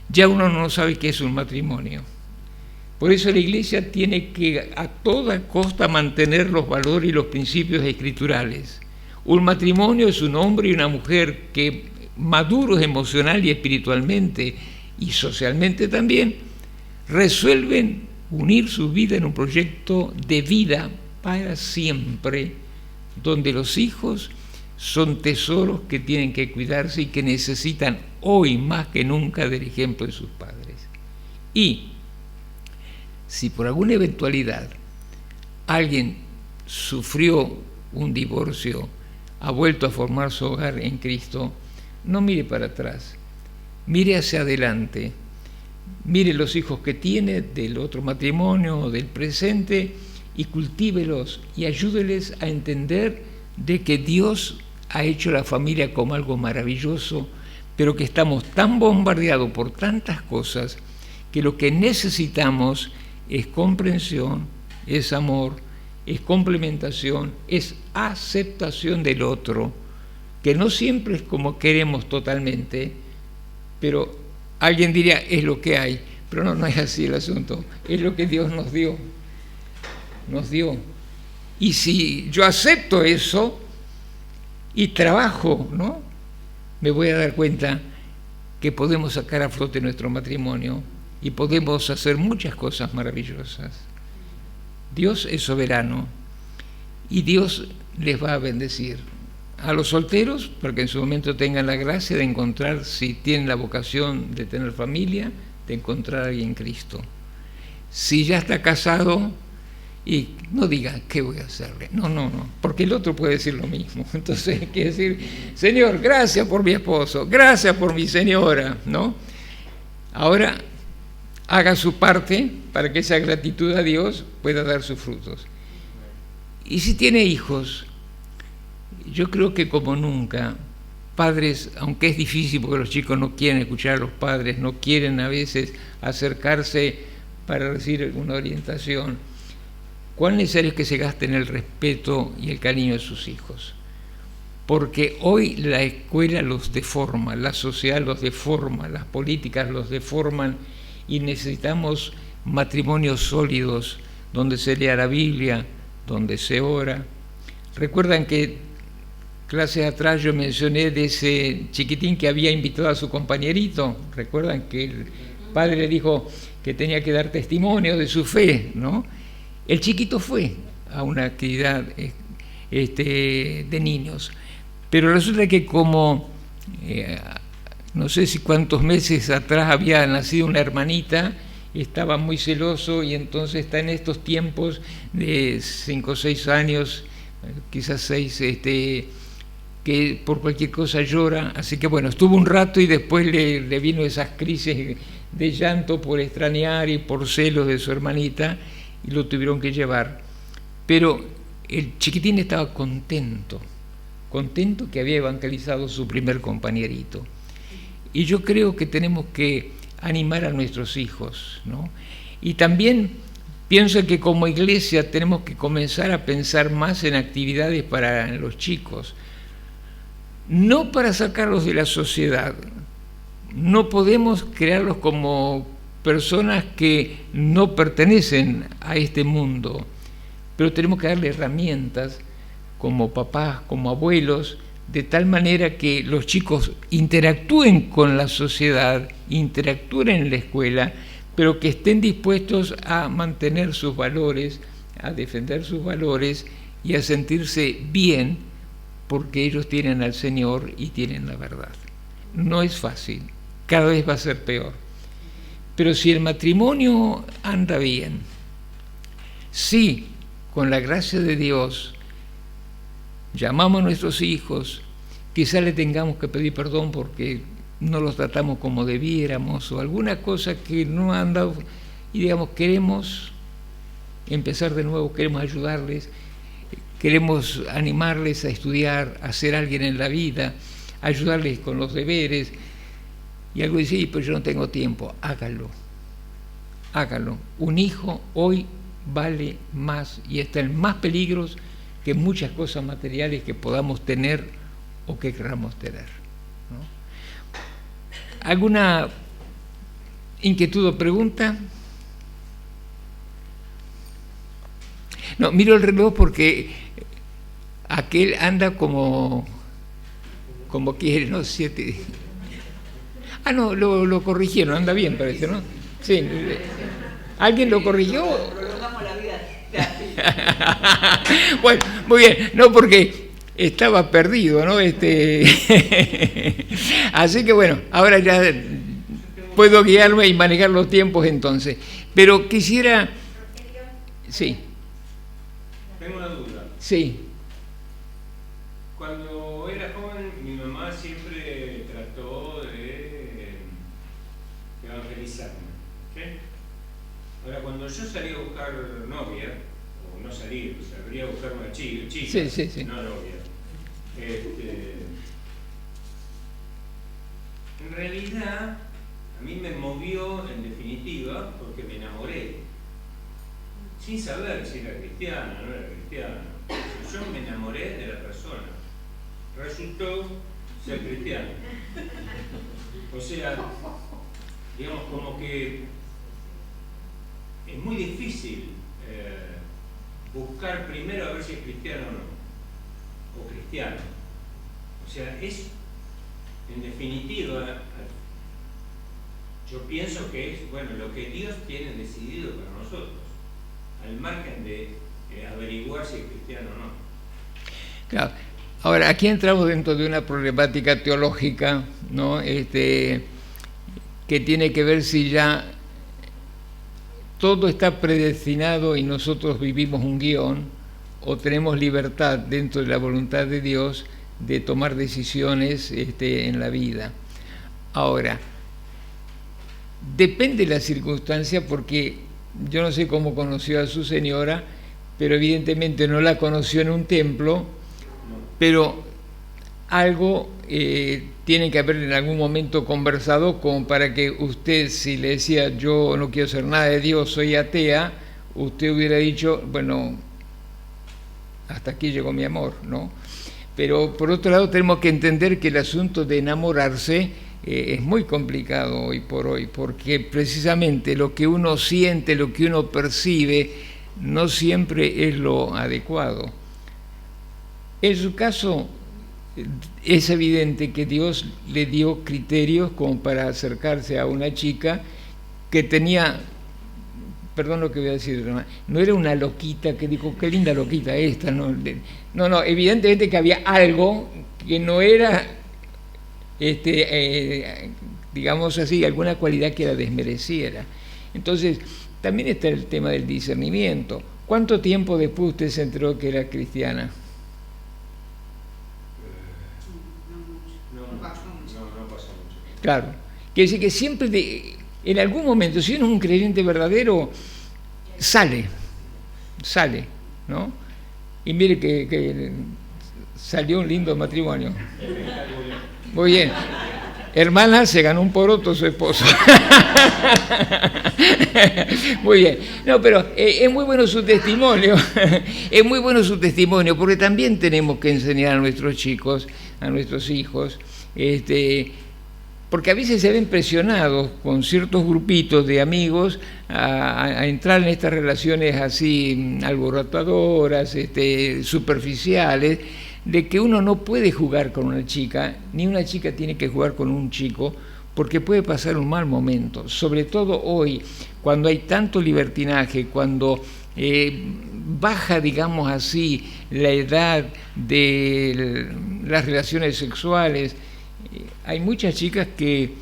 ya uno no sabe qué es un matrimonio. Por eso la Iglesia tiene que a toda costa mantener los valores y los principios escriturales. Un matrimonio es un hombre y una mujer que, maduros emocional y espiritualmente y socialmente también, resuelven unir su vida en un proyecto de vida para siempre, donde los hijos son tesoros que tienen que cuidarse y que necesitan hoy más que nunca del ejemplo de sus padres. Y si por alguna eventualidad alguien sufrió un divorcio, ha vuelto a formar su hogar en Cristo, no mire para atrás, mire hacia adelante, mire los hijos que tiene del otro matrimonio o del presente y cultívelos y ayúdeles a entender de que Dios ha hecho la familia como algo maravilloso, pero que estamos tan bombardeados por tantas cosas que lo que necesitamos es comprensión, es amor, es complementación, es aceptación del otro, que no siempre es como queremos totalmente, pero alguien diría, es lo que hay, pero no es así el asunto, es lo que Dios nos dio. Y si yo acepto eso y trabajo, ¿no?, me voy a dar cuenta que podemos sacar a flote nuestro matrimonio y podemos hacer muchas cosas maravillosas. Dios es soberano y Dios les va a bendecir. A los solteros, para que en su momento tengan la gracia de encontrar, si tienen la vocación de tener familia, de encontrar a alguien en Cristo. Si ya está casado, y no diga, ¿qué voy a hacerle? No, porque el otro puede decir lo mismo. Entonces hay que decir, Señor, gracias por mi esposo, gracias por mi señora, ¿no? Ahora haga su parte para que esa gratitud a Dios pueda dar sus frutos. Y si tiene hijos, yo creo que como nunca, padres, aunque es difícil porque los chicos no quieren escuchar a los padres, no quieren a veces acercarse para recibir una orientación, cuán necesario es que se gasten el respeto y el cariño de sus hijos. Porque hoy la escuela los deforma, la sociedad los deforma, las políticas los deforman y necesitamos matrimonios sólidos donde se lea la Biblia, donde se ora. Recuerdan que clases atrás yo mencioné de ese chiquitín que había invitado a su compañerito. Recuerdan que el padre le dijo que tenía que dar testimonio de su fe, ¿no? El chiquito fue a una actividad de niños, pero resulta que como no sé si cuántos meses atrás había nacido una hermanita, estaba muy celoso y entonces está en estos tiempos de 5 o 6 años, quizás 6, que por cualquier cosa llora, así que bueno, estuvo un rato y después le vino esas crisis de llanto por extrañar y por celos de su hermanita y lo tuvieron que llevar, pero el chiquitín estaba contento que había evangelizado su primer compañerito. Y yo creo que tenemos que animar a nuestros hijos, ¿no? Y también pienso que como iglesia tenemos que comenzar a pensar más en actividades para los chicos, no para sacarlos de la sociedad. No podemos crearlos como personas que no pertenecen a este mundo, pero tenemos que darle herramientas como papás, como abuelos, de tal manera que los chicos interactúen con la sociedad, interactúen en la escuela, pero que estén dispuestos a mantener sus valores, a defender sus valores y a sentirse bien porque ellos tienen al Señor y tienen la verdad. No es fácil, cada vez va a ser peor. Pero si el matrimonio anda bien, si con la gracia de Dios llamamos a nuestros hijos, quizá le tengamos que pedir perdón porque no los tratamos como debiéramos, o alguna cosa que no han dado, y digamos, queremos empezar de nuevo, queremos ayudarles, queremos animarles a estudiar, a ser alguien en la vida, ayudarles con los deberes, y algo dice, pero yo no tengo tiempo, hágalo. Un hijo hoy vale más y está en más peligros que muchas cosas materiales que podamos tener o que queramos tener, ¿no? ¿Alguna inquietud o pregunta? No, miro el reloj porque aquel anda como quiere, ¿no? 7. Ah, no, lo corrigieron, anda bien, parece, ¿no? Sí. ¿Alguien lo corrigió? Prolongamos la vida. Bueno, muy bien, no, porque estaba perdido, ¿no? Así que bueno, ahora ya puedo guiarme y manejar los tiempos entonces. Pero quisiera... Sí. Tengo una duda. Sí. Cuando era joven, mi mamá siempre trató de evangelizarme. ¿Sí? Ahora, cuando yo salí a buscar novia, o no salí, salí a buscar una chica, Sí. no novia, en realidad, a mí me movió, en definitiva, porque me enamoré, sin saber si era cristiana o no era cristiana. Yo me enamoré de la persona. Resultó ser cristiano. O sea, digamos, como que es muy difícil buscar primero a ver si es cristiano o no, o cristiano. O sea, es, en definitiva, yo pienso que es, bueno, lo que Dios tiene decidido para nosotros, al margen de averiguar si es cristiano o no. Claro. Ahora, aquí entramos dentro de una problemática teológica, ¿no? Que tiene que ver si ya todo está predestinado y nosotros vivimos un guión, o tenemos libertad dentro de la voluntad de Dios de tomar decisiones en la vida. Ahora, depende de la circunstancia, porque yo no sé cómo conoció a su señora, pero evidentemente no la conoció en un templo, pero algo tiene que haber en algún momento conversado como para que usted, si le decía yo no quiero hacer nada de Dios, soy atea, usted hubiera dicho, bueno, hasta aquí llegó mi amor, ¿no? Pero por otro lado tenemos que entender que el asunto de enamorarse es muy complicado hoy por hoy, porque precisamente lo que uno siente, lo que uno percibe, no siempre es lo adecuado. En su caso, es evidente que Dios le dio criterios como para acercarse a una chica que tenía, perdón lo que voy a decir, no era una loquita que dijo, qué linda loquita esta, no, evidentemente que había algo que no era, digamos así, alguna cualidad que la desmereciera. Entonces, también está el tema del discernimiento. ¿Cuánto tiempo después usted se enteró que era cristiana? No pasó mucho. Claro, quiere decir que siempre, en algún momento, si uno es un creyente verdadero, sale, ¿no? Y mire que salió un lindo matrimonio. Muy bien. Hermana, se ganó un poroto su esposo. Muy bien. No, pero es muy bueno su testimonio. Es muy bueno su testimonio, porque también tenemos que enseñar a nuestros chicos, a nuestros hijos, porque a veces se ven presionados con ciertos grupitos de amigos a entrar en estas relaciones así alborotadoras, superficiales, de que uno no puede jugar con una chica, ni una chica tiene que jugar con un chico, porque puede pasar un mal momento, sobre todo hoy, cuando hay tanto libertinaje, cuando baja, digamos así, la edad de las relaciones sexuales. Hay muchas chicas que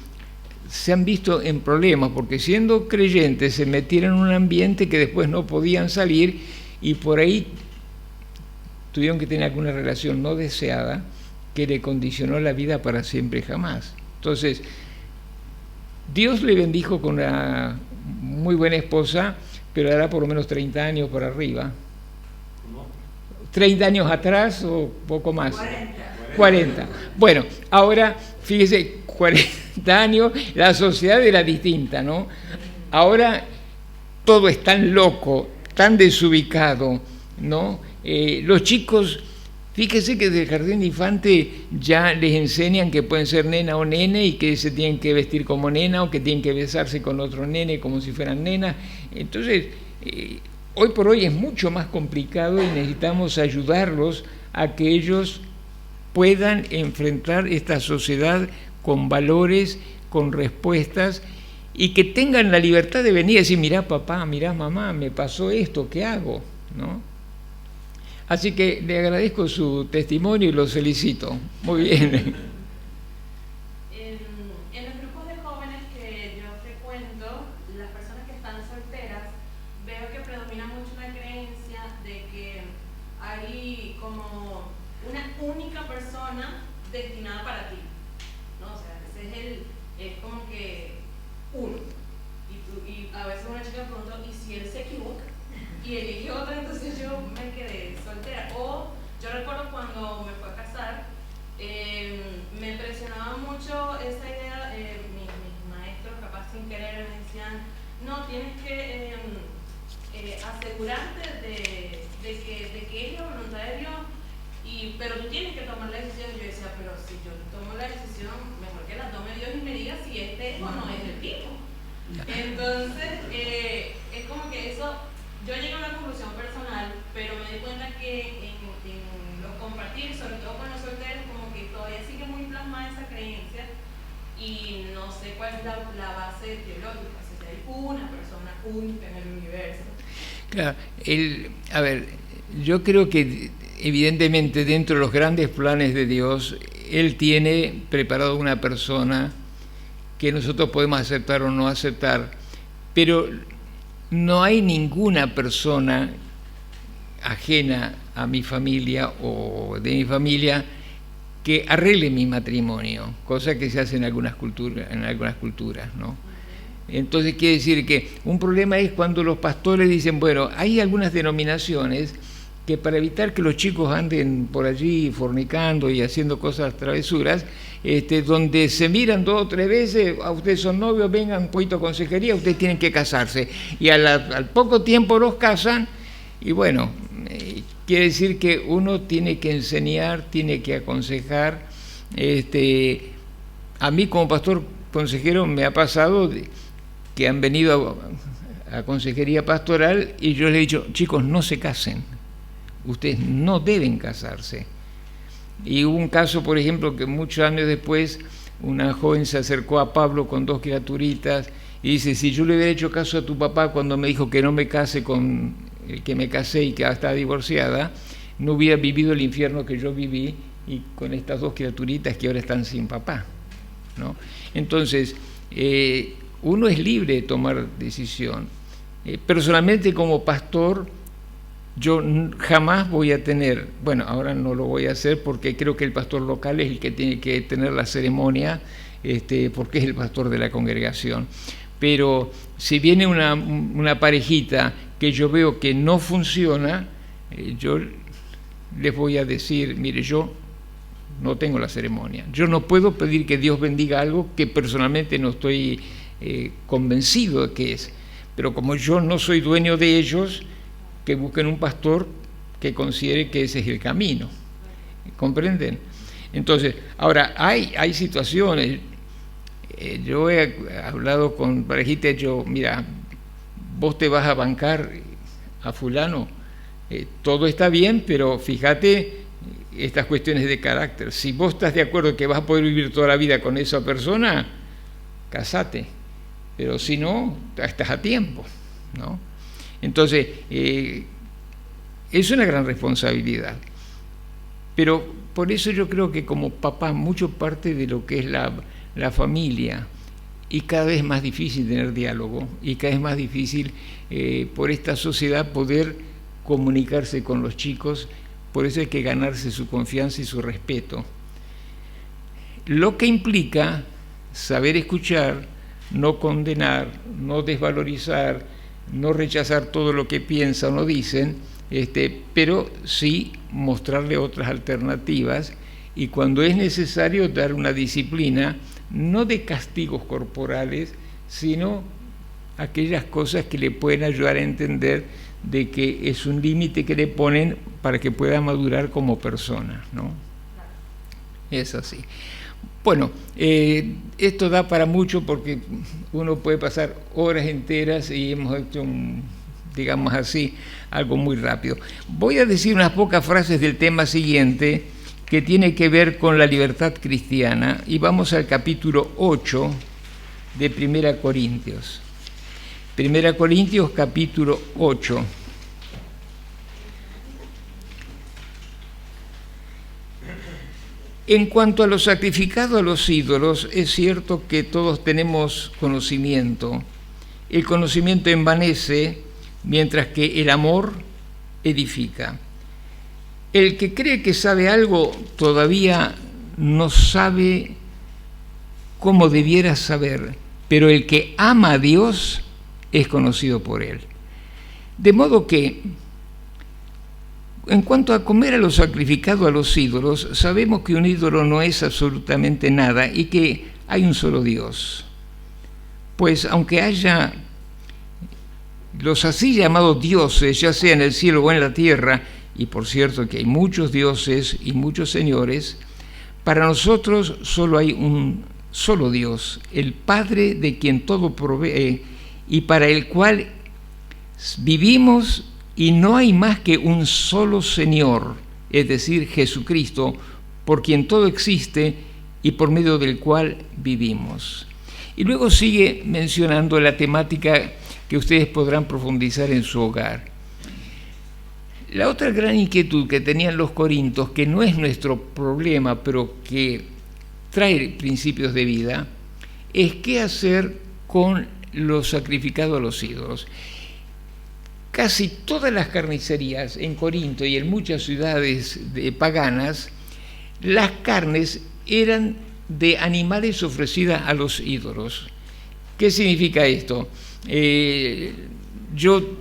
se han visto en problemas, porque siendo creyentes se metieron en un ambiente que después no podían salir, y por ahí tuvieron que tener alguna relación no deseada que le condicionó la vida para siempre y jamás, Entonces, Dios le bendijo con una muy buena esposa, pero hará por lo menos 30 años por arriba. ¿Cómo? 30 años atrás o poco más. 40. Bueno, ahora, fíjese, 40 años, la sociedad era distinta, ¿no? Ahora todo es tan loco, tan desubicado, ¿no? Los chicos, fíjese que desde el jardín de infante ya les enseñan que pueden ser nena o nene y que se tienen que vestir como nena o que tienen que besarse con otro nene como si fueran nenas. Entonces, hoy por hoy es mucho más complicado y necesitamos ayudarlos a que ellos puedan enfrentar esta sociedad con valores, con respuestas, y que tengan la libertad de venir y decir, mirá papá, mirá mamá, me pasó esto, ¿qué hago? ¿No? Así que le agradezco su testimonio y lo felicito. Muy bien. En los grupos de jóvenes que yo frecuento, las personas que están solteras, veo que predomina mucho la creencia de que hay como una única persona destinada para ti, ¿no? O sea, ese es como que uno. Y a veces una chica me pregunta, ¿y si él se equivoca? Y elige otra, entonces yo me quedé soltera. O yo recuerdo cuando me fui a casar, me impresionaba mucho esa idea, mis maestros capaz sin querer me decían, no, tienes que asegurarte de que es la voluntad de Dios, pero tú tienes que tomar la decisión. Yo decía, pero si yo tomo la decisión, mejor que la tome Dios y me diga si este es o no es el tipo. Entonces, es como que eso, yo llegué a una conclusión personal, pero me di cuenta que en los compartir, sobre todo con los solteros, como que todavía sigue muy plasmada esa creencia y no sé cuál es la base teológica, si hay una persona única en el universo. Claro, a ver, yo creo que evidentemente dentro de los grandes planes de Dios, Él tiene preparado una persona que nosotros podemos aceptar o no aceptar, pero no hay ninguna persona ajena a mi familia o de mi familia que arregle mi matrimonio, cosa que se hace en algunas culturas, ¿no? Entonces quiere decir que un problema es cuando los pastores dicen, bueno, hay algunas denominaciones que para evitar que los chicos anden por allí fornicando y haciendo cosas travesuras, donde se miran 2 o 3 veces, a ustedes son novios, vengan un poquito a consejería, ustedes tienen que casarse. Y al poco tiempo los casan, y bueno, quiere decir que uno tiene que enseñar, tiene que aconsejar. A mí como pastor consejero me ha pasado que han venido a consejería pastoral y yo les he dicho, chicos, no se casen. Ustedes no deben casarse. Y hubo un caso, por ejemplo, que muchos años después una joven se acercó a Pablo con 2 criaturitas y dice, si yo le hubiera hecho caso a tu papá cuando me dijo que no me case con el que me casé y que ahora está divorciada, no hubiera vivido el infierno que yo viví y con estas 2 criaturitas que ahora están sin papá, ¿no? Entonces, uno es libre de tomar decisión. Personalmente, como pastor, yo jamás voy a tener, bueno, ahora no lo voy a hacer porque creo que el pastor local es el que tiene que tener la ceremonia, porque es el pastor de la congregación. Pero si viene una parejita que yo veo que no funciona, yo les voy a decir, mire, yo no tengo la ceremonia. Yo no puedo pedir que Dios bendiga algo que personalmente no estoy convencido de que es. Pero como yo no soy dueño de ellos, que busquen un pastor que considere que ese es el camino. ¿Comprenden? Entonces, ahora, hay situaciones. Yo he hablado con parejitas, mira, vos te vas a bancar a fulano, todo está bien, pero fíjate estas cuestiones de carácter. Si vos estás de acuerdo que vas a poder vivir toda la vida con esa persona, casate, pero si no, estás a tiempo, ¿no? Entonces, es una gran responsabilidad, pero por eso yo creo que como papá, mucho parte de lo que es la familia, y cada vez más difícil tener diálogo, y cada vez más difícil por esta sociedad poder comunicarse con los chicos, por eso hay que ganarse su confianza y su respeto. Lo que implica saber escuchar, no condenar, no desvalorizar, no rechazar todo lo que piensan o dicen, pero sí mostrarle otras alternativas, y cuando es necesario dar una disciplina, no de castigos corporales, sino aquellas cosas que le pueden ayudar a entender de que es un límite que le ponen para que pueda madurar como persona, ¿no? Es así. Bueno, esto da para mucho porque uno puede pasar horas enteras y hemos hecho, digamos así, algo muy rápido. Voy a decir unas pocas frases del tema siguiente que tiene que ver con la libertad cristiana, y vamos al capítulo 8 de 1 Corintios. 1 Corintios capítulo 8. En cuanto a lo sacrificado a los ídolos, es cierto que todos tenemos conocimiento. El conocimiento envanece, mientras que el amor edifica. El que cree que sabe algo todavía no sabe cómo debiera saber, pero el que ama a Dios es conocido por Él. De modo que, en cuanto a comer a lo sacrificado a los ídolos, sabemos que un ídolo no es absolutamente nada y que hay un solo Dios. Pues aunque haya los así llamados dioses, ya sea en el cielo o en la tierra, y por cierto que hay muchos dioses y muchos señores, para nosotros solo hay un solo Dios, el Padre de quien todo provee y para el cual vivimos, y no hay más que un solo Señor, es decir, Jesucristo, por quien todo existe y por medio del cual vivimos. Y luego sigue mencionando la temática que ustedes podrán profundizar en su hogar. La otra gran inquietud que tenían los corintios, que no es nuestro problema, pero que trae principios de vida, es qué hacer con lo sacrificado a los ídolos. Casi todas las carnicerías en Corinto y en muchas ciudades paganas, las carnes eran de animales ofrecidas a los ídolos. ¿Qué significa esto? Yo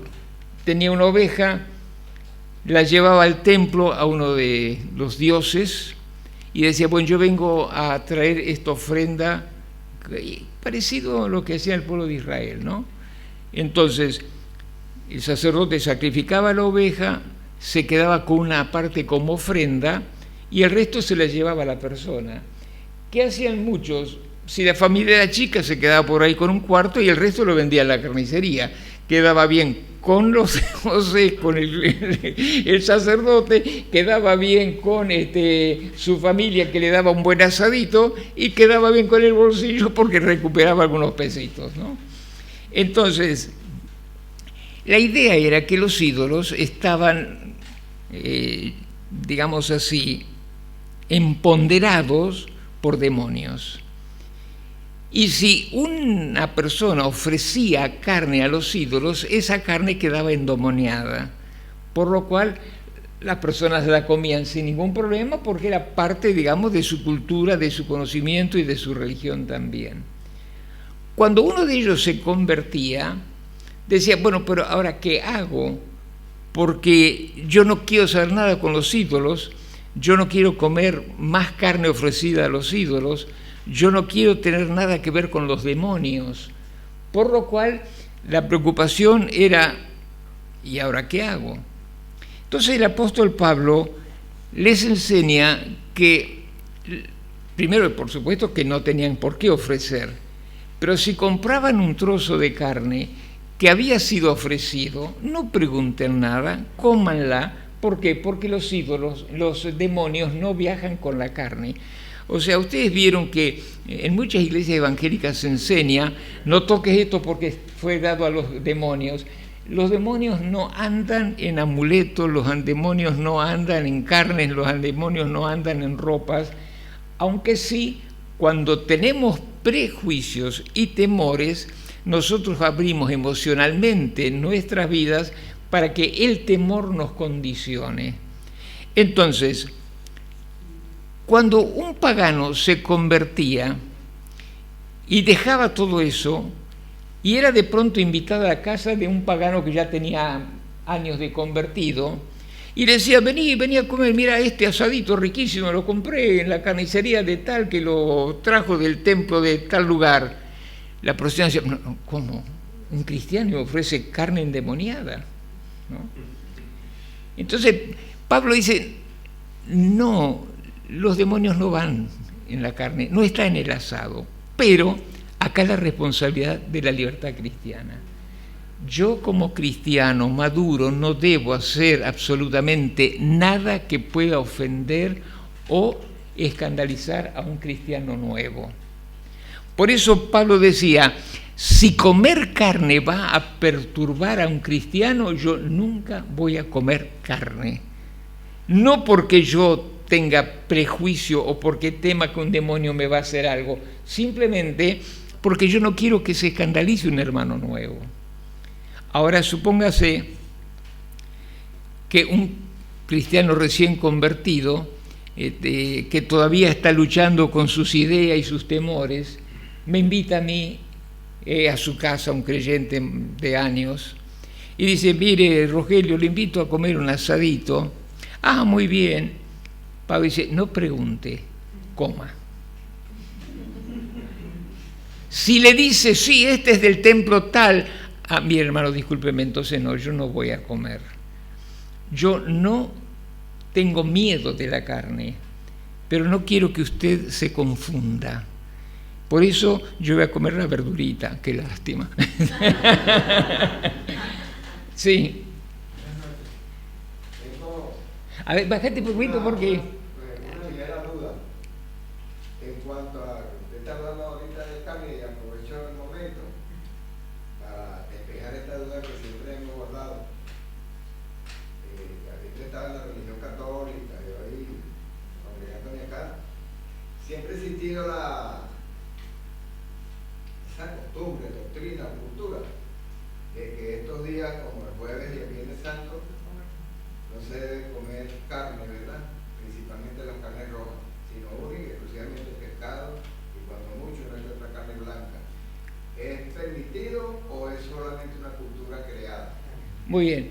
tenía una oveja, la llevaba al templo a uno de los dioses y decía, bueno, yo vengo a traer esta ofrenda, parecido a lo que hacía el pueblo de Israel, ¿no? Entonces, el sacerdote sacrificaba la oveja, se quedaba con una parte como ofrenda y el resto se la llevaba a la persona. ¿Qué hacían muchos? Si la familia era chica, se quedaba por ahí con un cuarto y el resto lo vendía a la carnicería. Quedaba bien con los con el sacerdote, quedaba bien con su familia, que le daba un buen asadito, y quedaba bien con el bolsillo porque recuperaba algunos pesitos, ¿no? Entonces, la idea era que los ídolos estaban, digamos así, empoderados por demonios. Y si una persona ofrecía carne a los ídolos, esa carne quedaba endemoniada, por lo cual las personas la comían sin ningún problema porque era parte, digamos, de su cultura, de su conocimiento y de su religión también. Cuando uno de ellos se convertía, decía, bueno, pero ahora ¿qué hago? Porque yo no quiero saber nada con los ídolos, yo no quiero comer más carne ofrecida a los ídolos, yo no quiero tener nada que ver con los demonios. Por lo cual la preocupación era, ¿y ahora qué hago? Entonces el apóstol Pablo les enseña que, primero, por supuesto, que no tenían por qué ofrecer, pero si compraban un trozo de carne que había sido ofrecido, no pregunten nada, cómanla. ¿Por qué? Porque los ídolos, los demonios no viajan con la carne. O sea, ustedes vieron que en muchas iglesias evangélicas se enseña, no toques esto porque fue dado a los demonios. Los demonios no andan en amuletos, los demonios no andan en carnes, los demonios no andan en ropas, aunque sí, cuando tenemos prejuicios y temores, nosotros abrimos emocionalmente nuestras vidas para que el temor nos condicione. Entonces, cuando un pagano se convertía, y dejaba todo eso y era de pronto invitada a la casa de un pagano que ya tenía años de convertido y le decía, vení a comer, mira este asadito riquísimo, lo compré en la carnicería de tal que lo trajo del templo de tal lugar. La procesión decía, no, ¿cómo? Un cristiano me ofrece carne endemoniada, ¿no? Entonces Pablo dice, no, los demonios no van en la carne, no está en el asado, pero acá la responsabilidad de la libertad cristiana. Yo como cristiano maduro no debo hacer absolutamente nada que pueda ofender o escandalizar a un cristiano nuevo. Por eso Pablo decía, si comer carne va a perturbar a un cristiano, yo nunca voy a comer carne. No porque yo tenga prejuicio o porque tema que un demonio me va a hacer algo, simplemente porque yo no quiero que se escandalice un hermano nuevo. Ahora supóngase que un cristiano recién convertido, que todavía está luchando con sus ideas y sus temores, me invita a mí a su casa, un creyente de años, y dice, mire Rogelio, le invito a comer un asadito. Ah, muy bien. Pablo dice, no pregunte, coma. Si le dice, sí, este es del templo tal, ah, mi hermano, discúlpeme, entonces no, yo no voy a comer. Yo no tengo miedo de la carne, pero no quiero que usted se confunda. Por eso yo voy a comer la verdurita, qué lástima. Sí. A ver, bájate un poquito porque... Una ligera duda. En cuanto a... Usted está hablando ahorita de carne y aprovecho el momento para despejar esta duda que siempre hemos guardado. Usted estaba en la religión católica, yo ahí, congregándome acá. Siempre ha existido esa costumbre, doctrina, cultura, de que estos días, como el jueves y el viernes santo, no se debe comer carne, ¿verdad? Principalmente las carnes rojas, sino única y exclusivamente pescado y cuando mucho no hay otra carne blanca. ¿Es permitido o es solamente una cultura creada? Muy bien,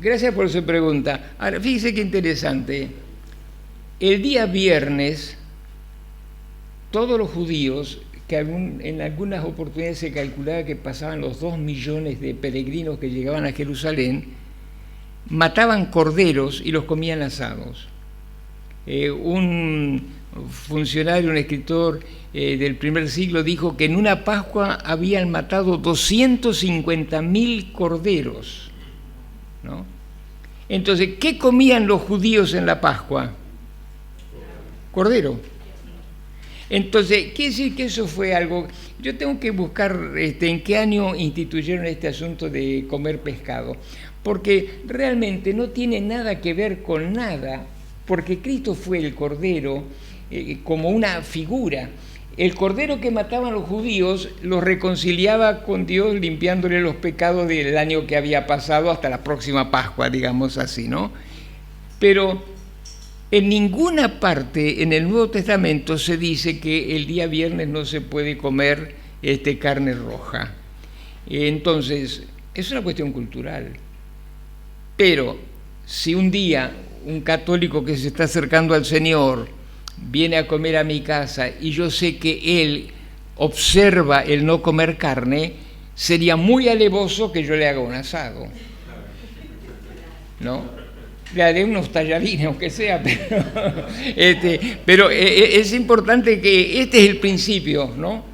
gracias por su pregunta. Ahora, fíjese qué interesante. El día viernes, todos los judíos, que en algunas oportunidades se calculaba que pasaban los 2 millones de peregrinos que llegaban a Jerusalén, mataban corderos y los comían asados. Un funcionario, un escritor del primer siglo dijo que en una Pascua habían matado 250.000 corderos, ¿no? Entonces, ¿qué comían los judíos en la Pascua? Cordero. Entonces, quiere decir que eso fue algo... Yo tengo que buscar en qué año instituyeron este asunto de comer pescado, porque realmente no tiene nada que ver con nada, porque Cristo fue el Cordero como una figura. El Cordero que mataban los judíos los reconciliaba con Dios limpiándole los pecados del año que había pasado hasta la próxima Pascua, digamos así, ¿no? Pero en ninguna parte en el Nuevo Testamento se dice que el día viernes no se puede comer carne roja. Entonces, es una cuestión cultural. Pero si un día un católico que se está acercando al Señor viene a comer a mi casa y yo sé que él observa el no comer carne, sería muy alevoso que yo le haga un asado, ¿no? Le haré unos tallarines, aunque sea, pero es importante que este es el principio, ¿no?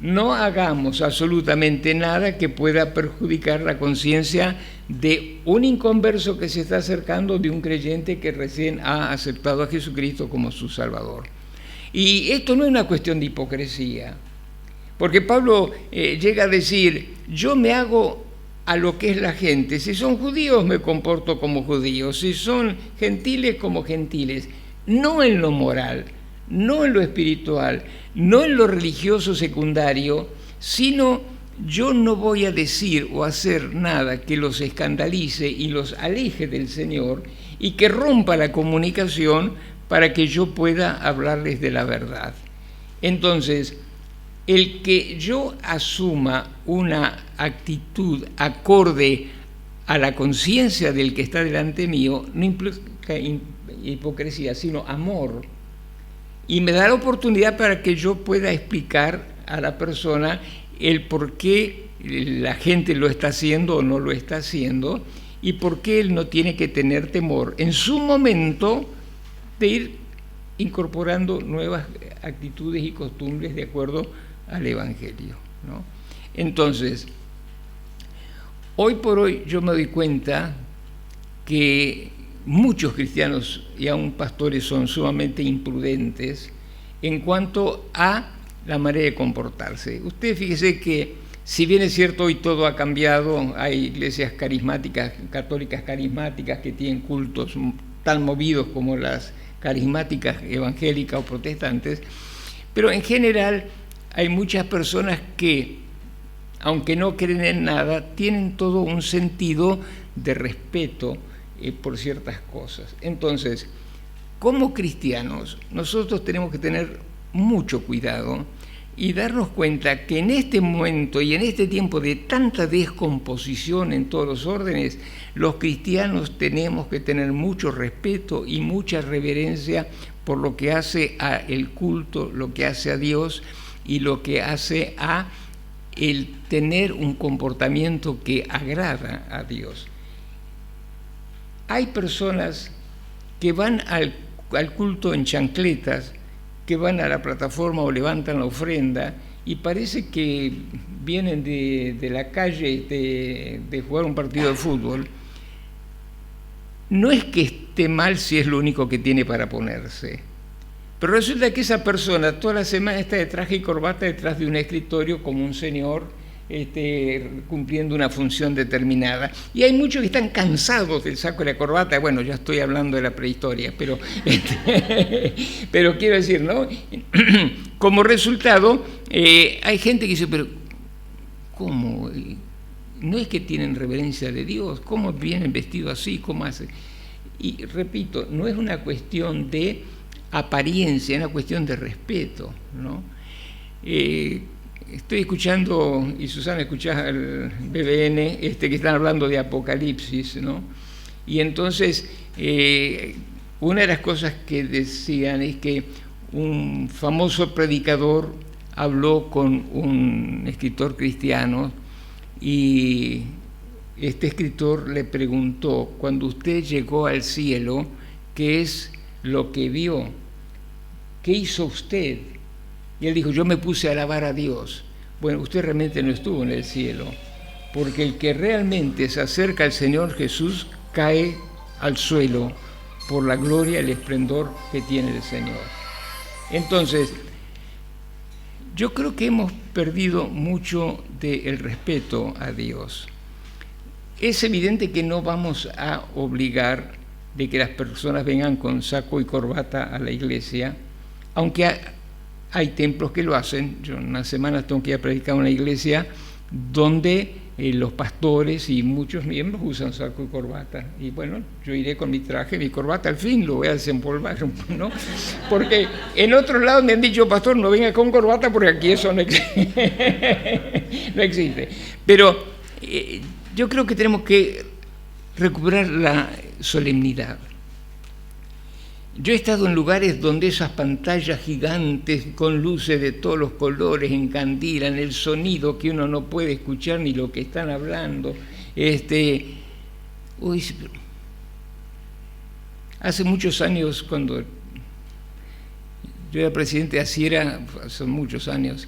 No hagamos absolutamente nada que pueda perjudicar la conciencia de un inconverso que se está acercando, de un creyente que recién ha aceptado a Jesucristo como su Salvador. Y esto no es una cuestión de hipocresía, porque Pablo llega a decir, yo me hago a lo que es la gente. Si son judíos me comporto como judíos, si son gentiles como gentiles, no en lo moral, no en lo espiritual, no en lo religioso secundario, sino yo no voy a decir o hacer nada que los escandalice y los aleje del Señor y que rompa la comunicación para que yo pueda hablarles de la verdad. Entonces, el que yo asuma una actitud acorde a la conciencia del que está delante mío no implica hipocresía, sino amor. Y me da la oportunidad para que yo pueda explicar a la persona el por qué la gente lo está haciendo o no lo está haciendo y por qué él no tiene que tener temor en su momento de ir incorporando nuevas actitudes y costumbres de acuerdo al Evangelio, ¿no? Entonces, hoy por hoy yo me doy cuenta que muchos cristianos y aún pastores son sumamente imprudentes en cuanto a la manera de comportarse. Usted fíjese que, si bien es cierto, hoy todo ha cambiado, hay iglesias carismáticas, católicas carismáticas que tienen cultos tan movidos como las carismáticas evangélicas o protestantes, pero en general hay muchas personas que, aunque no creen en nada, tienen todo un sentido de respeto por ciertas cosas. Entonces, como cristianos, nosotros tenemos que tener mucho cuidado y darnos cuenta que en este momento y en este tiempo de tanta descomposición en todos los órdenes, los cristianos tenemos que tener mucho respeto y mucha reverencia por lo que hace a el culto, lo que hace a Dios y lo que hace a el tener un comportamiento que agrada a Dios. Hay personas que van al culto en chancletas, que van a la plataforma o levantan la ofrenda y parece que vienen de la calle de jugar un partido de fútbol. No es que esté mal si es lo único que tiene para ponerse, pero resulta que esa persona toda la semana está de traje y corbata detrás de un escritorio como un señor cumpliendo una función determinada. Y hay muchos que están cansados del saco y la corbata. Bueno, ya estoy hablando de la prehistoria, pero quiero decir, ¿no? Como resultado, hay gente que dice, pero ¿cómo? No es que tienen reverencia de Dios, ¿cómo vienen vestidos así? ¿Cómo hacen? Y repito, no es una cuestión de apariencia, es una cuestión de respeto, ¿no? Estoy escuchando, y Susana escuchá el BBN, que están hablando de Apocalipsis, ¿no? Y entonces, una de las cosas que decían es que un famoso predicador habló con un escritor cristiano y este escritor le preguntó, cuando usted llegó al cielo, ¿qué es lo que vio? ¿Qué hizo usted? Y él dijo, yo me puse a alabar a Dios. Bueno, usted realmente no estuvo en el cielo, porque el que realmente se acerca al Señor Jesús cae al suelo por la gloria y el esplendor que tiene el Señor. Entonces, yo creo que hemos perdido mucho del respeto a Dios. Es evidente que no vamos a obligar de que las personas vengan con saco y corbata a la iglesia, aunque hay templos que lo hacen. Yo en unas semanas tengo que ir a predicar en una iglesia donde los pastores y muchos miembros usan saco y corbata. Y bueno, yo iré con mi traje, mi corbata, al fin lo voy a desempolvar, ¿no? Porque en otros lados me han dicho, pastor, no venga con corbata porque aquí eso no existe. No existe. Pero yo creo que tenemos que recuperar la solemnidad. Yo he estado en lugares donde esas pantallas gigantes con luces de todos los colores encandilan el sonido que uno no puede escuchar ni lo que están hablando. Hace muchos años, cuando yo era presidente de Asiera, hace muchos años,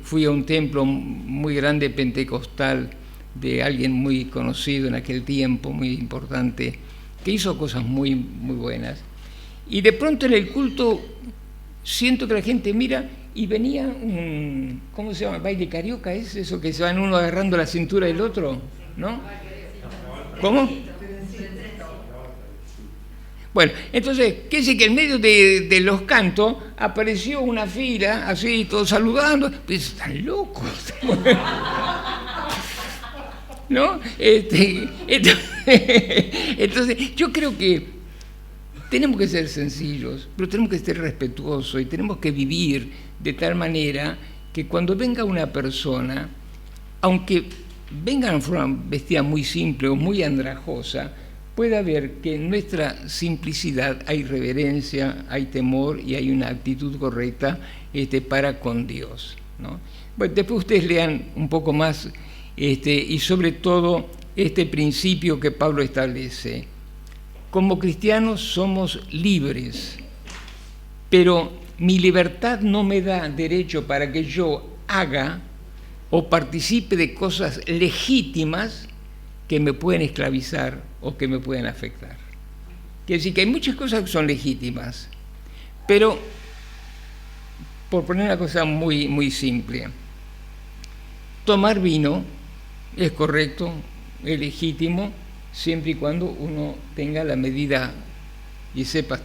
fui a un templo muy grande pentecostal de alguien muy conocido en aquel tiempo, muy importante, que hizo cosas muy, muy buenas. Y de pronto en el culto siento que la gente mira y venía un, ¿cómo se llama? ¿Baile carioca? ¿Es eso que se van uno agarrando la cintura del otro? ¿No? ¿Cómo? Bueno, entonces, ¿qué sé? Que en medio de los cantos apareció una fila, así, todos saludando. Pues están locos. ¿No? Entonces, yo creo que tenemos que ser sencillos, pero tenemos que ser respetuosos y tenemos que vivir de tal manera que cuando venga una persona, aunque venga en forma vestida muy simple o muy andrajosa, pueda ver que en nuestra simplicidad hay reverencia, hay temor y hay una actitud correcta para con Dios, ¿no? Bueno, después ustedes lean un poco más y sobre todo este principio que Pablo establece. Como cristianos somos libres, pero mi libertad no me da derecho para que yo haga o participe de cosas legítimas que me pueden esclavizar o que me pueden afectar. Quiere decir que hay muchas cosas que son legítimas, pero, por poner una cosa muy, muy simple, tomar vino es correcto, es legítimo, siempre y cuando uno tenga la medida y sepa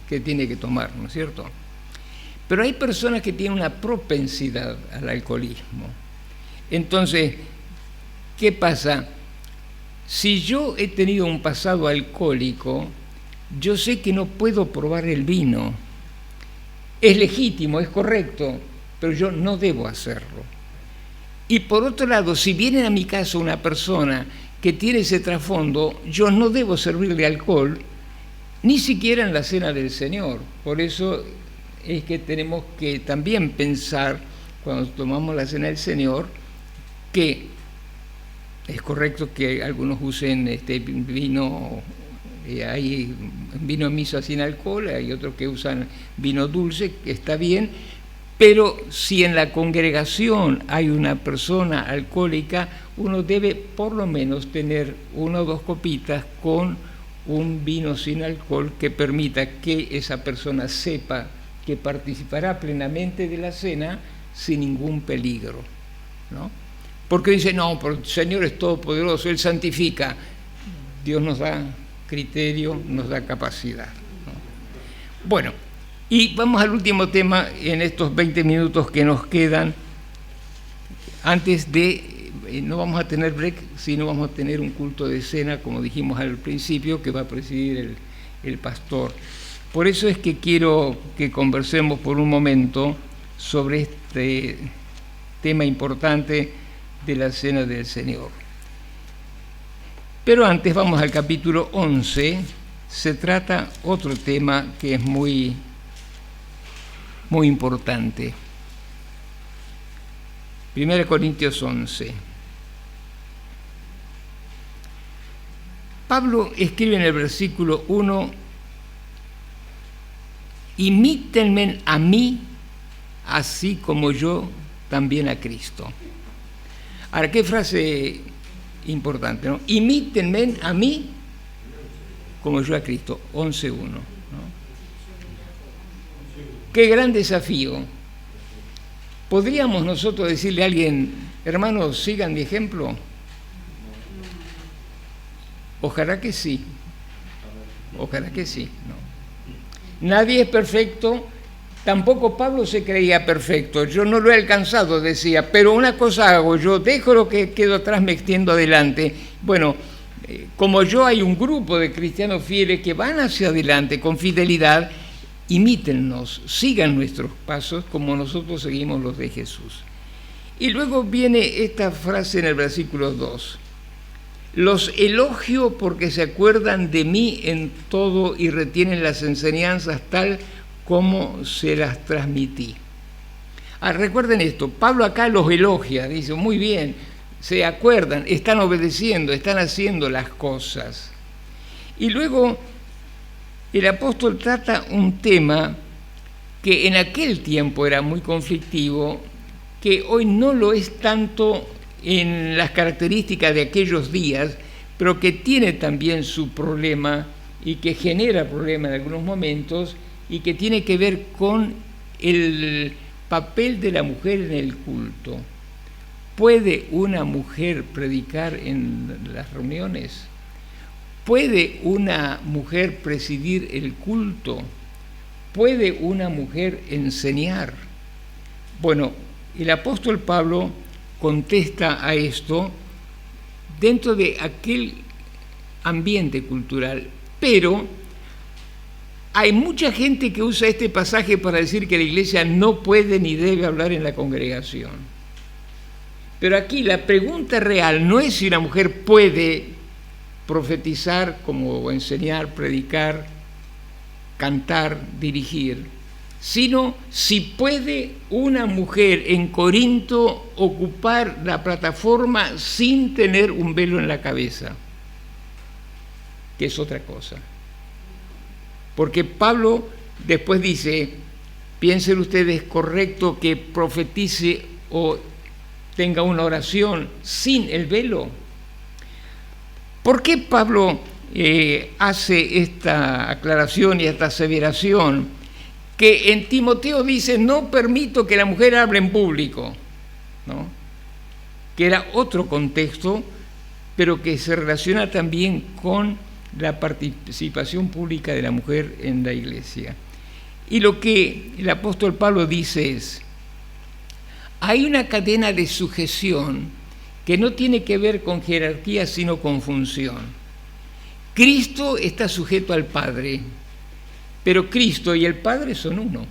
que tiene que tomar, ¿no es cierto? Pero hay personas que tienen una propensidad al alcoholismo. Entonces, ¿qué pasa? Si yo he tenido un pasado alcohólico, yo sé que no puedo probar el vino. Es legítimo, es correcto, pero yo no debo hacerlo. Y por otro lado, si viene a mi casa una persona que tiene ese trasfondo, yo no debo servirle alcohol, ni siquiera en la cena del Señor. Por eso es que tenemos que también pensar, cuando tomamos la cena del Señor, que es correcto que algunos usen vino, hay vino misa sin alcohol, hay otros que usan vino dulce, que está bien, pero si en la congregación hay una persona alcohólica, uno debe por lo menos tener 1 o 2 copitas con un vino sin alcohol que permita que esa persona sepa que participará plenamente de la cena sin ningún peligro, ¿no? Porque dice, no, pero el Señor es todopoderoso, Él santifica. Dios nos da criterio, nos da capacidad, ¿no? Bueno, y vamos al último tema en estos 20 minutos que nos quedan. Antes de, no vamos a tener break, sino vamos a tener un culto de cena, como dijimos al principio, que va a presidir el pastor. Por eso es que quiero que conversemos por un momento sobre este tema importante de la Cena del Señor. Pero antes vamos al capítulo 11, se trata otro tema que es muy, muy importante. 1 Corintios 11. Pablo escribe en el versículo 1, imítenme a mí, así como yo también a Cristo. Ahora, qué frase importante, ¿no? Imítenme a mí como yo a Cristo, 11.1, ¿no? Qué gran desafío. ¿Podríamos nosotros decirle a alguien, hermanos, sigan mi ejemplo? Ojalá que sí. Ojalá que sí, ¿no? Nadie es perfecto. Tampoco Pablo se creía perfecto, yo no lo he alcanzado, decía, pero una cosa hago, yo dejo lo que quedo atrás, me extiendo adelante. Bueno, como yo hay un grupo de cristianos fieles que van hacia adelante con fidelidad, imítennos, sigan nuestros pasos como nosotros seguimos los de Jesús. Y luego viene esta frase en el versículo 2, los elogio porque se acuerdan de mí en todo y retienen las enseñanzas tal como se las transmití. Recuerden esto, Pablo acá los elogia, dice, muy bien, se acuerdan, están obedeciendo, están haciendo las cosas. Y luego el apóstol trata un tema que en aquel tiempo era muy conflictivo, que hoy no lo es tanto en las características de aquellos días, pero que tiene también su problema y que genera problemas en algunos momentos, y que tiene que ver con el papel de la mujer en el culto. ¿Puede una mujer predicar en las reuniones? ¿Puede una mujer presidir el culto? ¿Puede una mujer enseñar? Bueno, el apóstol Pablo contesta a esto dentro de aquel ambiente cultural, pero hay mucha gente que usa este pasaje para decir que la iglesia no puede ni debe hablar en la congregación. Pero aquí la pregunta real no es si una mujer puede profetizar, como enseñar, predicar, cantar, dirigir, sino si puede una mujer en Corinto ocupar la plataforma sin tener un velo en la cabeza, que es otra cosa. Porque Pablo después dice, piensen ustedes correcto que profetice o tenga una oración sin el velo. ¿Por qué Pablo hace esta aclaración y esta aseveración? Que en Timoteo dice, no permito que la mujer hable en público, ¿no? Que era otro contexto, pero que se relaciona también con la participación pública de la mujer en la iglesia. Y lo que el apóstol Pablo dice es, hay una cadena de sujeción que no tiene que ver con jerarquía, sino con función. Cristo está sujeto al Padre, pero Cristo y el Padre son uno.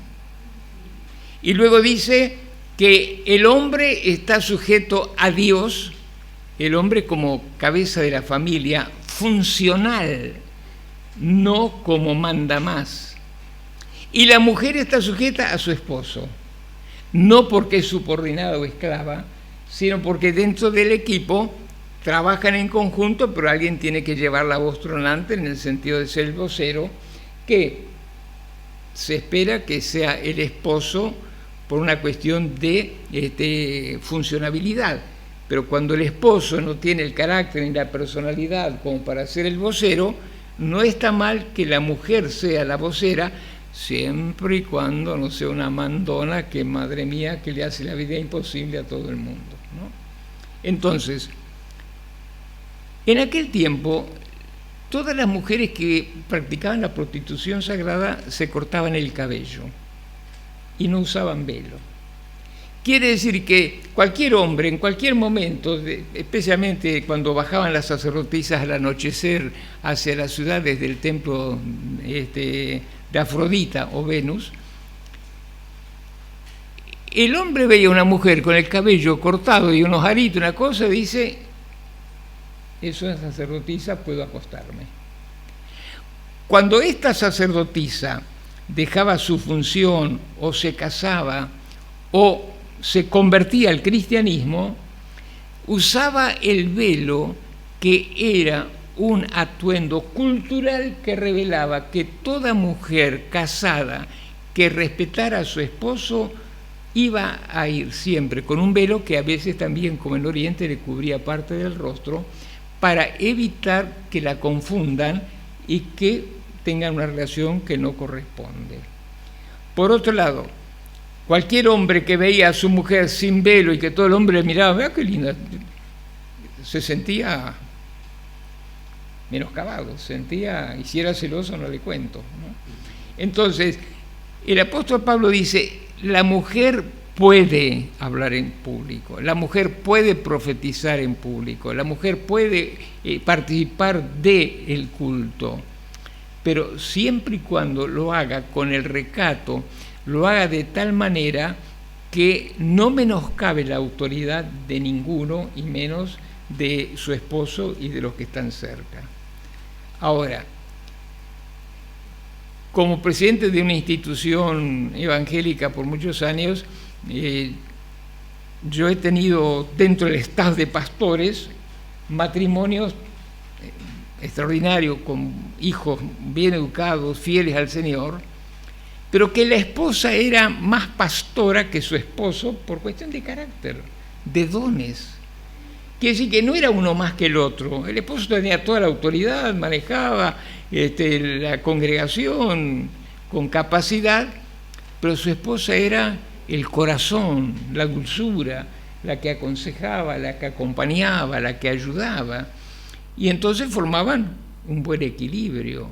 Y luego dice que el hombre está sujeto a Dios, el hombre como cabeza de la familia, funcional, no como manda más. Y la mujer está sujeta a su esposo, no porque es subordinada o esclava, sino porque dentro del equipo trabajan en conjunto, pero alguien tiene que llevar la voz tronante en el sentido de ser el vocero, que se espera que sea el esposo por una cuestión de funcionabilidad. Pero cuando el esposo no tiene el carácter ni la personalidad como para ser el vocero, no está mal que la mujer sea la vocera, siempre y cuando no sea una mandona que, madre mía, que le hace la vida imposible a todo el mundo, ¿no? Entonces, en aquel tiempo, todas las mujeres que practicaban la prostitución sagrada se cortaban el cabello y no usaban velo. Quiere decir que cualquier hombre, en cualquier momento, especialmente cuando bajaban las sacerdotisas al anochecer hacia las ciudades del templo de Afrodita o Venus, el hombre veía a una mujer con el cabello cortado y unos aritos, una cosa, dice, eso es sacerdotisa, puedo acostarme. Cuando esta sacerdotisa dejaba su función o se casaba o se convertía al cristianismo, usaba el velo, que era un atuendo cultural que revelaba que toda mujer casada que respetara a su esposo iba a ir siempre con un velo que a veces también, como en el Oriente, le cubría parte del rostro, para evitar que la confundan y que tengan una relación que no corresponde. Por otro lado, cualquier hombre que veía a su mujer sin velo y que todo el hombre le miraba, vea qué linda, se sentía menoscabado, y si era celoso no le cuento, ¿no? Entonces, el apóstol Pablo dice, la mujer puede hablar en público, la mujer puede profetizar en público, la mujer puede participar del culto, pero siempre y cuando lo haga con el recato, lo haga de tal manera que no menoscabe la autoridad de ninguno y menos de su esposo y de los que están cerca. Ahora, como presidente de una institución evangélica por muchos años, yo he tenido dentro del staff de pastores matrimonios extraordinarios con hijos bien educados, fieles al Señor, pero que la esposa era más pastora que su esposo por cuestión de carácter, de dones. Quiere decir que no era uno más que el otro. El esposo tenía toda la autoridad, manejaba la congregación con capacidad, pero su esposa era el corazón, la dulzura, la que aconsejaba, la que acompañaba, la que ayudaba. Y entonces formaban un buen equilibrio.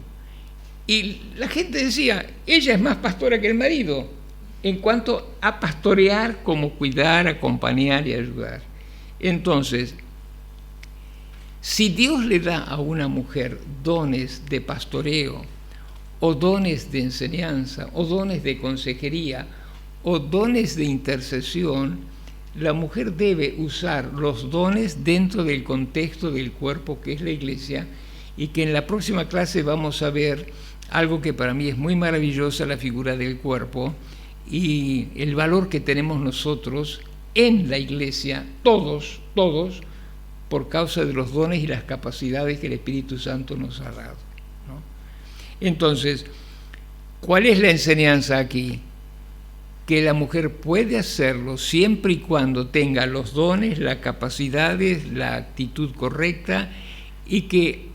Y la gente decía, ella es más pastora que el marido, en cuanto a pastorear como cuidar, acompañar y ayudar. Entonces, si Dios le da a una mujer dones de pastoreo o dones de enseñanza, o dones de consejería, o dones de intercesión, la mujer debe usar los dones dentro del contexto del cuerpo que es la Iglesia, y que en la próxima clase vamos a ver algo que para mí es muy maravillosa, la figura del cuerpo y el valor que tenemos nosotros en la Iglesia, todos, por causa de los dones y las capacidades que el Espíritu Santo nos ha dado, ¿no? Entonces, ¿cuál es la enseñanza aquí? Que la mujer puede hacerlo siempre y cuando tenga los dones, las capacidades, la actitud correcta, y que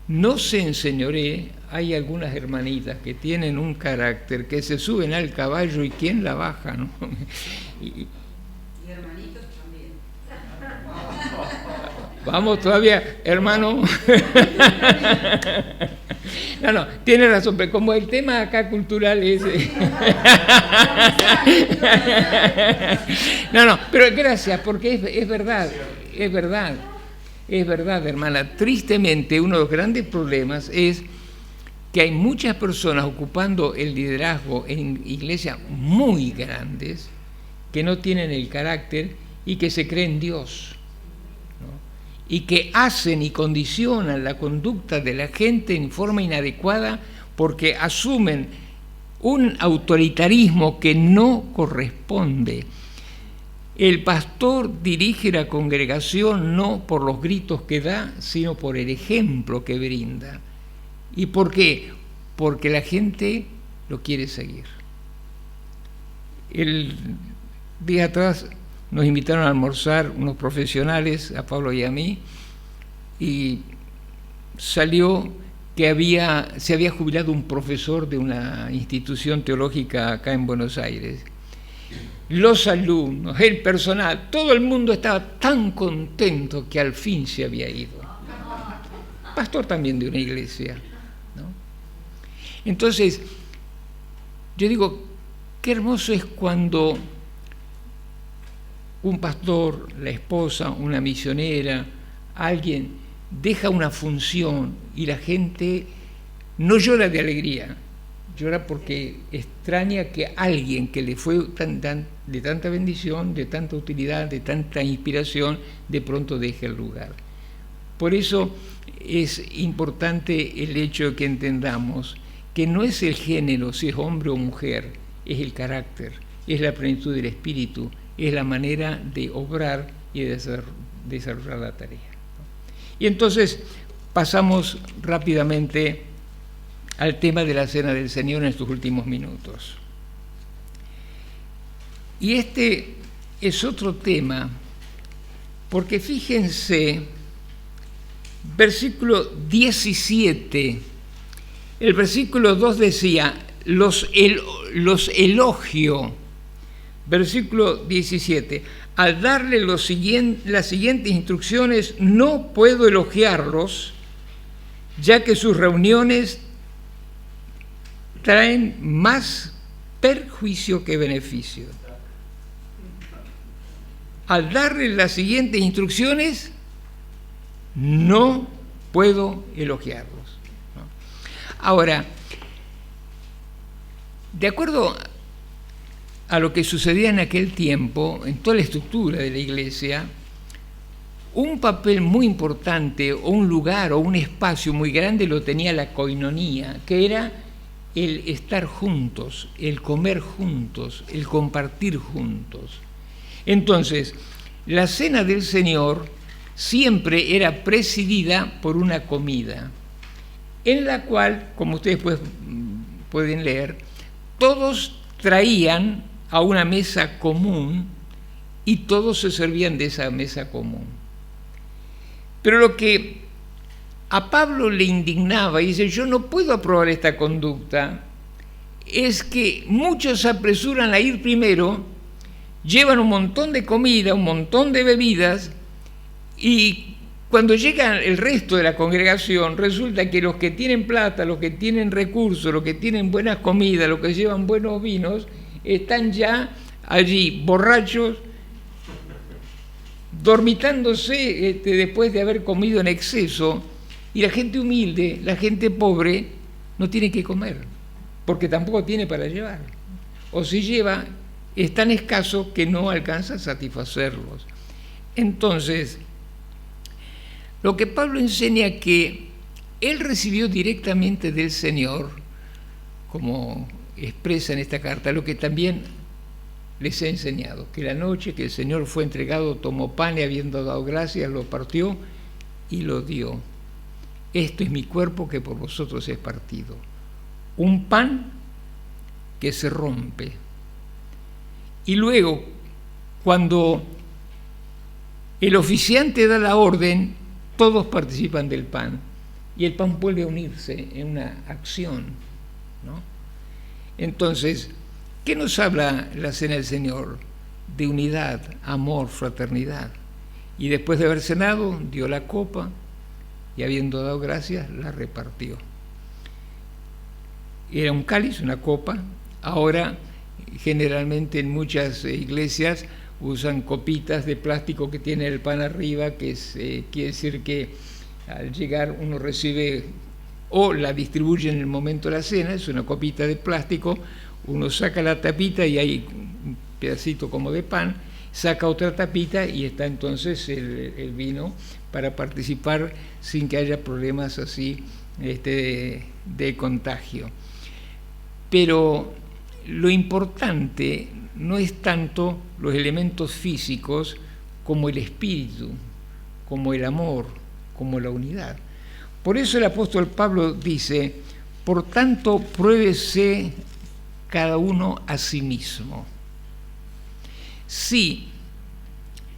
no se enseñoree. Hay algunas hermanitas que tienen un carácter, que se suben al caballo y ¿quién la baja, no? Y hermanitos también. Vamos todavía, hermano. No, tiene razón, pero como el tema acá cultural es... No, pero gracias, porque es verdad, hermana. Tristemente, uno de los grandes problemas es que hay muchas personas ocupando el liderazgo en iglesias muy grandes que no tienen el carácter y que se creen Dios, ¿no? Y que hacen y condicionan la conducta de la gente en forma inadecuada porque asumen un autoritarismo que no corresponde. El pastor dirige la congregación no por los gritos que da, sino por el ejemplo que brinda. ¿Y por qué? Porque la gente lo quiere seguir. El día atrás nos invitaron a almorzar unos profesionales, a Pablo y a mí, y salió que se había jubilado un profesor de una institución teológica acá en Buenos Aires. Los alumnos, el personal, todo el mundo estaba tan contento que al fin se había ido. Pastor también de una iglesia, ¿no? Entonces, yo digo, qué hermoso es cuando un pastor, la esposa, una misionera, alguien deja una función y la gente no llora de alegría, llora porque extraña que alguien que le fue de tanta bendición, de tanta utilidad, de tanta inspiración, de pronto deje el lugar. Por eso es importante el hecho de que entendamos que no es el género, si es hombre o mujer, es el carácter, es la plenitud del espíritu, es la manera de obrar y de desarrollar la tarea. Y entonces pasamos rápidamente al tema de la Cena del Señor en estos últimos minutos. Y este es otro tema, porque fíjense, versículo 17, el versículo 2 decía, los elogio. Versículo 17, al darle las siguientes instrucciones, no puedo elogiarlos, ya que sus reuniones traen más perjuicio que beneficio. Al darle las siguientes instrucciones, no puedo elogiarlos, ¿no? Ahora, de acuerdo a lo que sucedía en aquel tiempo, en toda la estructura de la iglesia, un papel muy importante, o un lugar, o un espacio muy grande lo tenía la coinonía, que era el estar juntos, el comer juntos, el compartir juntos. Entonces, la Cena del Señor siempre era presidida por una comida, en la cual, como ustedes pueden leer, todos traían a una mesa común y todos se servían de esa mesa común. Pero lo que a Pablo le indignaba, y dice, yo no puedo aprobar esta conducta, es que muchos se apresuran a ir primero, llevan un montón de comida, un montón de bebidas, y cuando llega el resto de la congregación, resulta que los que tienen plata, los que tienen recursos, los que tienen buenas comidas, los que llevan buenos vinos, están ya allí borrachos, dormitándose después de haber comido en exceso, y la gente humilde, la gente pobre, no tiene que comer, porque tampoco tiene para llevar. O si lleva, es tan escaso que no alcanza a satisfacerlos. Entonces, lo que Pablo enseña que él recibió directamente del Señor, como expresa en esta carta, lo que también les he enseñado, que la noche que el Señor fue entregado, tomó pan y habiendo dado gracias, lo partió y lo dio. Esto es mi cuerpo que por vosotros es partido. Un pan que se rompe. Y luego, cuando el oficiante da la orden, todos participan del pan. Y el pan vuelve a unirse en una acción, ¿no? Entonces, ¿qué nos habla la Cena del Señor? De unidad, amor, fraternidad. Y después de haber cenado, dio la copa y habiendo dado gracias, la repartió. Era un cáliz, una copa. Ahora, generalmente en muchas iglesias usan copitas de plástico que tiene el pan arriba, que quiere decir que al llegar uno recibe o la distribuye en el momento de la cena. Es una copita de plástico, uno saca la tapita y hay un pedacito como de pan, saca otra tapita y está entonces el vino para participar sin que haya problemas así de contagio. Pero lo importante no es tanto los elementos físicos como el espíritu, como el amor, como la unidad. Por eso el apóstol Pablo dice: por tanto, pruébese cada uno a sí mismo. Sí,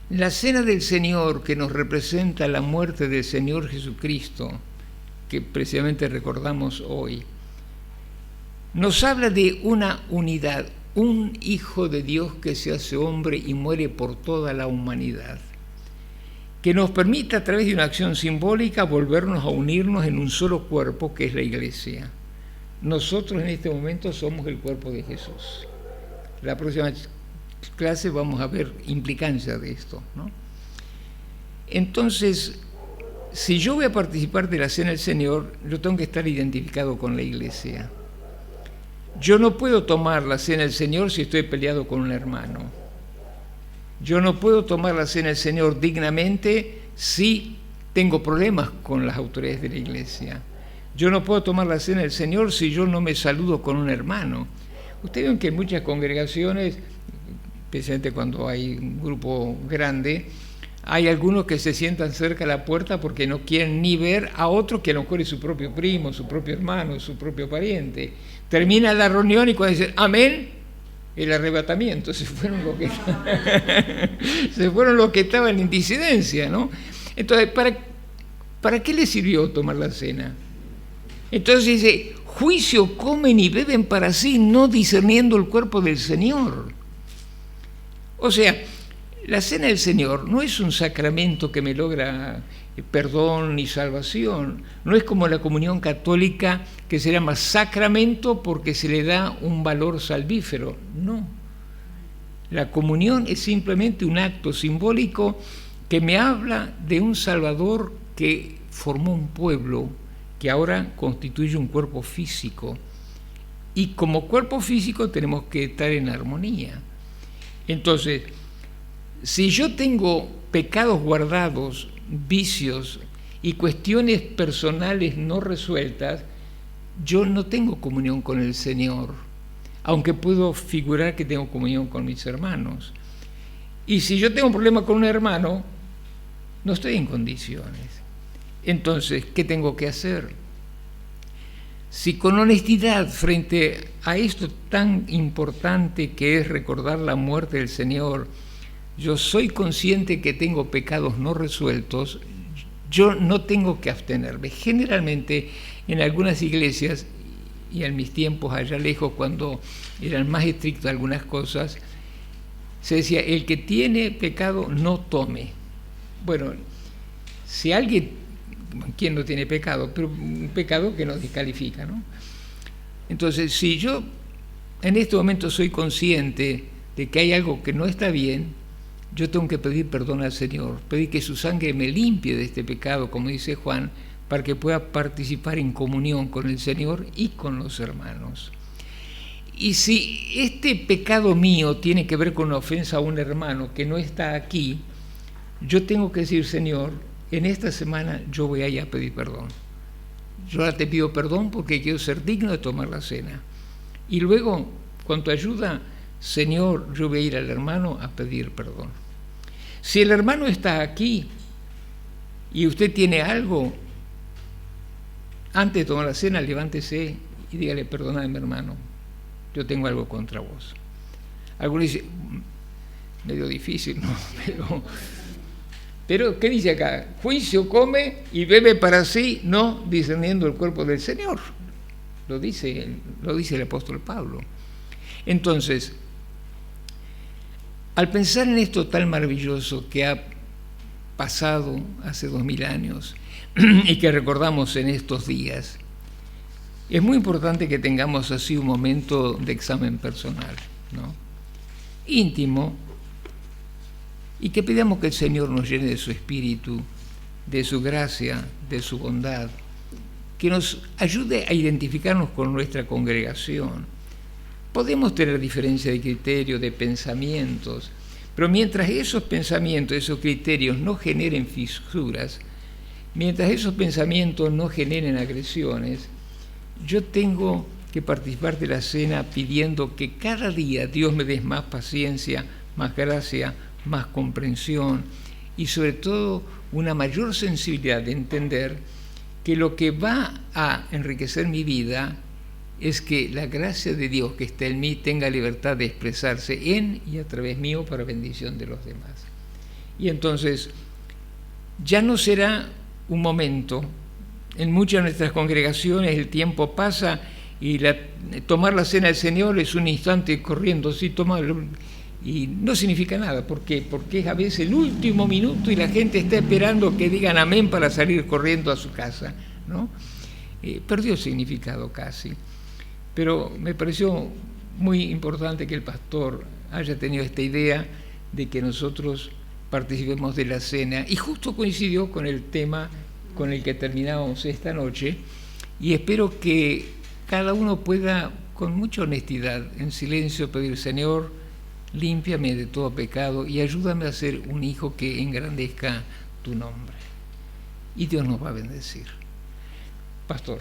la cena del Señor, que nos representa la muerte del Señor Jesucristo, que precisamente recordamos hoy, nos habla de una unidad, un Hijo de Dios que se hace hombre y muere por toda la humanidad, que nos permite a través de una acción simbólica volvernos a unirnos en un solo cuerpo, que es la Iglesia. Nosotros en este momento somos el cuerpo de Jesús. La próxima clase vamos a ver implicancia de esto, ¿no? Entonces, si yo voy a participar de la Cena del Señor, yo tengo que estar identificado con la Iglesia. Yo no puedo tomar la Cena del Señor si estoy peleado con un hermano. Yo no puedo tomar la Cena del Señor dignamente si tengo problemas con las autoridades de la Iglesia. Yo no puedo tomar la Cena del Señor si yo no me saludo con un hermano. Ustedes ven que en muchas congregaciones, especialmente cuando hay un grupo grande, hay algunos que se sientan cerca de la puerta porque no quieren ni ver a otro que a lo mejor es su propio primo, su propio hermano, su propio pariente. Termina la reunión y cuando dicen amén, el arrebatamiento, se fueron los que estaban en disidencia, ¿no? Entonces, ¿para qué les sirvió tomar la cena? Entonces dice: juicio comen y beben para sí, no discerniendo el cuerpo del Señor. O sea, la Cena del Señor no es un sacramento que me logra perdón y salvación. No es como la comunión católica, que se llama sacramento porque se le da un valor salvífero. No. La comunión es simplemente un acto simbólico que me habla de un Salvador que formó un pueblo que ahora constituye un cuerpo físico. Y como cuerpo físico tenemos que estar en armonía. Entonces, si yo tengo pecados guardados, vicios y cuestiones personales no resueltas, yo no tengo comunión con el Señor, aunque puedo figurar que tengo comunión con mis hermanos. Y si yo tengo un problema con un hermano, no estoy en condiciones. Entonces, ¿qué tengo que hacer? Si con honestidad frente a esto tan importante que es recordar la muerte del Señor, yo soy consciente que tengo pecados no resueltos, yo no tengo que abstenerme. Generalmente en algunas iglesias, y en mis tiempos allá lejos, cuando eran más estrictas algunas cosas, se decía: el que tiene pecado no tome. Bueno, si alguien, ¿quién no tiene pecado? Pero un pecado que nos descalifica, ¿no? Entonces, si yo en este momento soy consciente de que hay algo que no está bien, yo tengo que pedir perdón al Señor, pedir que su sangre me limpie de este pecado, como dice Juan, para que pueda participar en comunión con el Señor y con los hermanos. Y si este pecado mío tiene que ver con una ofensa a un hermano que no está aquí, yo tengo que decir, Señor, en esta semana yo voy a ir a pedir perdón. Yo ahora te pido perdón porque quiero ser digno de tomar la cena. Y luego, con tu ayuda, Señor, yo voy a ir al hermano a pedir perdón. Si el hermano está aquí y usted tiene algo, antes de tomar la cena, levántese y dígale, perdóname, hermano, yo tengo algo contra vos. Algunos dicen, medio difícil, ¿no? Pero ¿qué dice acá? Juicio come y bebe para sí, no discerniendo el cuerpo del Señor. Lo dice el apóstol Pablo. Entonces, al pensar en esto tan maravilloso que ha pasado hace 2000 años y que recordamos en estos días, es muy importante que tengamos así un momento de examen personal, ¿no? Íntimo, y que pidamos que el Señor nos llene de su espíritu, de su gracia, de su bondad, que nos ayude a identificarnos con nuestra congregación. Podemos tener diferencia de criterio, de pensamientos, pero mientras esos pensamientos, esos criterios no generen fisuras, mientras esos pensamientos no generen agresiones, yo tengo que participar de la cena pidiendo que cada día Dios me dé más paciencia, más gracia, más comprensión y sobre todo una mayor sensibilidad de entender que lo que va a enriquecer mi vida es que la gracia de Dios que está en mí tenga libertad de expresarse en y a través mío para bendición de los demás. Y entonces ya no será un momento, en muchas de nuestras congregaciones el tiempo pasa y tomar la cena del Señor es un instante corriendo, sí, tomarlo, y no significa nada. ¿Por qué? Porque es a veces el último minuto y la gente está esperando que digan amén para salir corriendo a su casa, ¿no? Perdió significado casi. Pero me pareció muy importante que el pastor haya tenido esta idea de que nosotros participemos de la cena, y justo coincidió con el tema con el que terminamos esta noche, y espero que cada uno pueda con mucha honestidad, en silencio, pedir, Señor, límpiame de todo pecado y ayúdame a ser un hijo que engrandezca tu nombre. Y Dios nos va a bendecir. Pastor.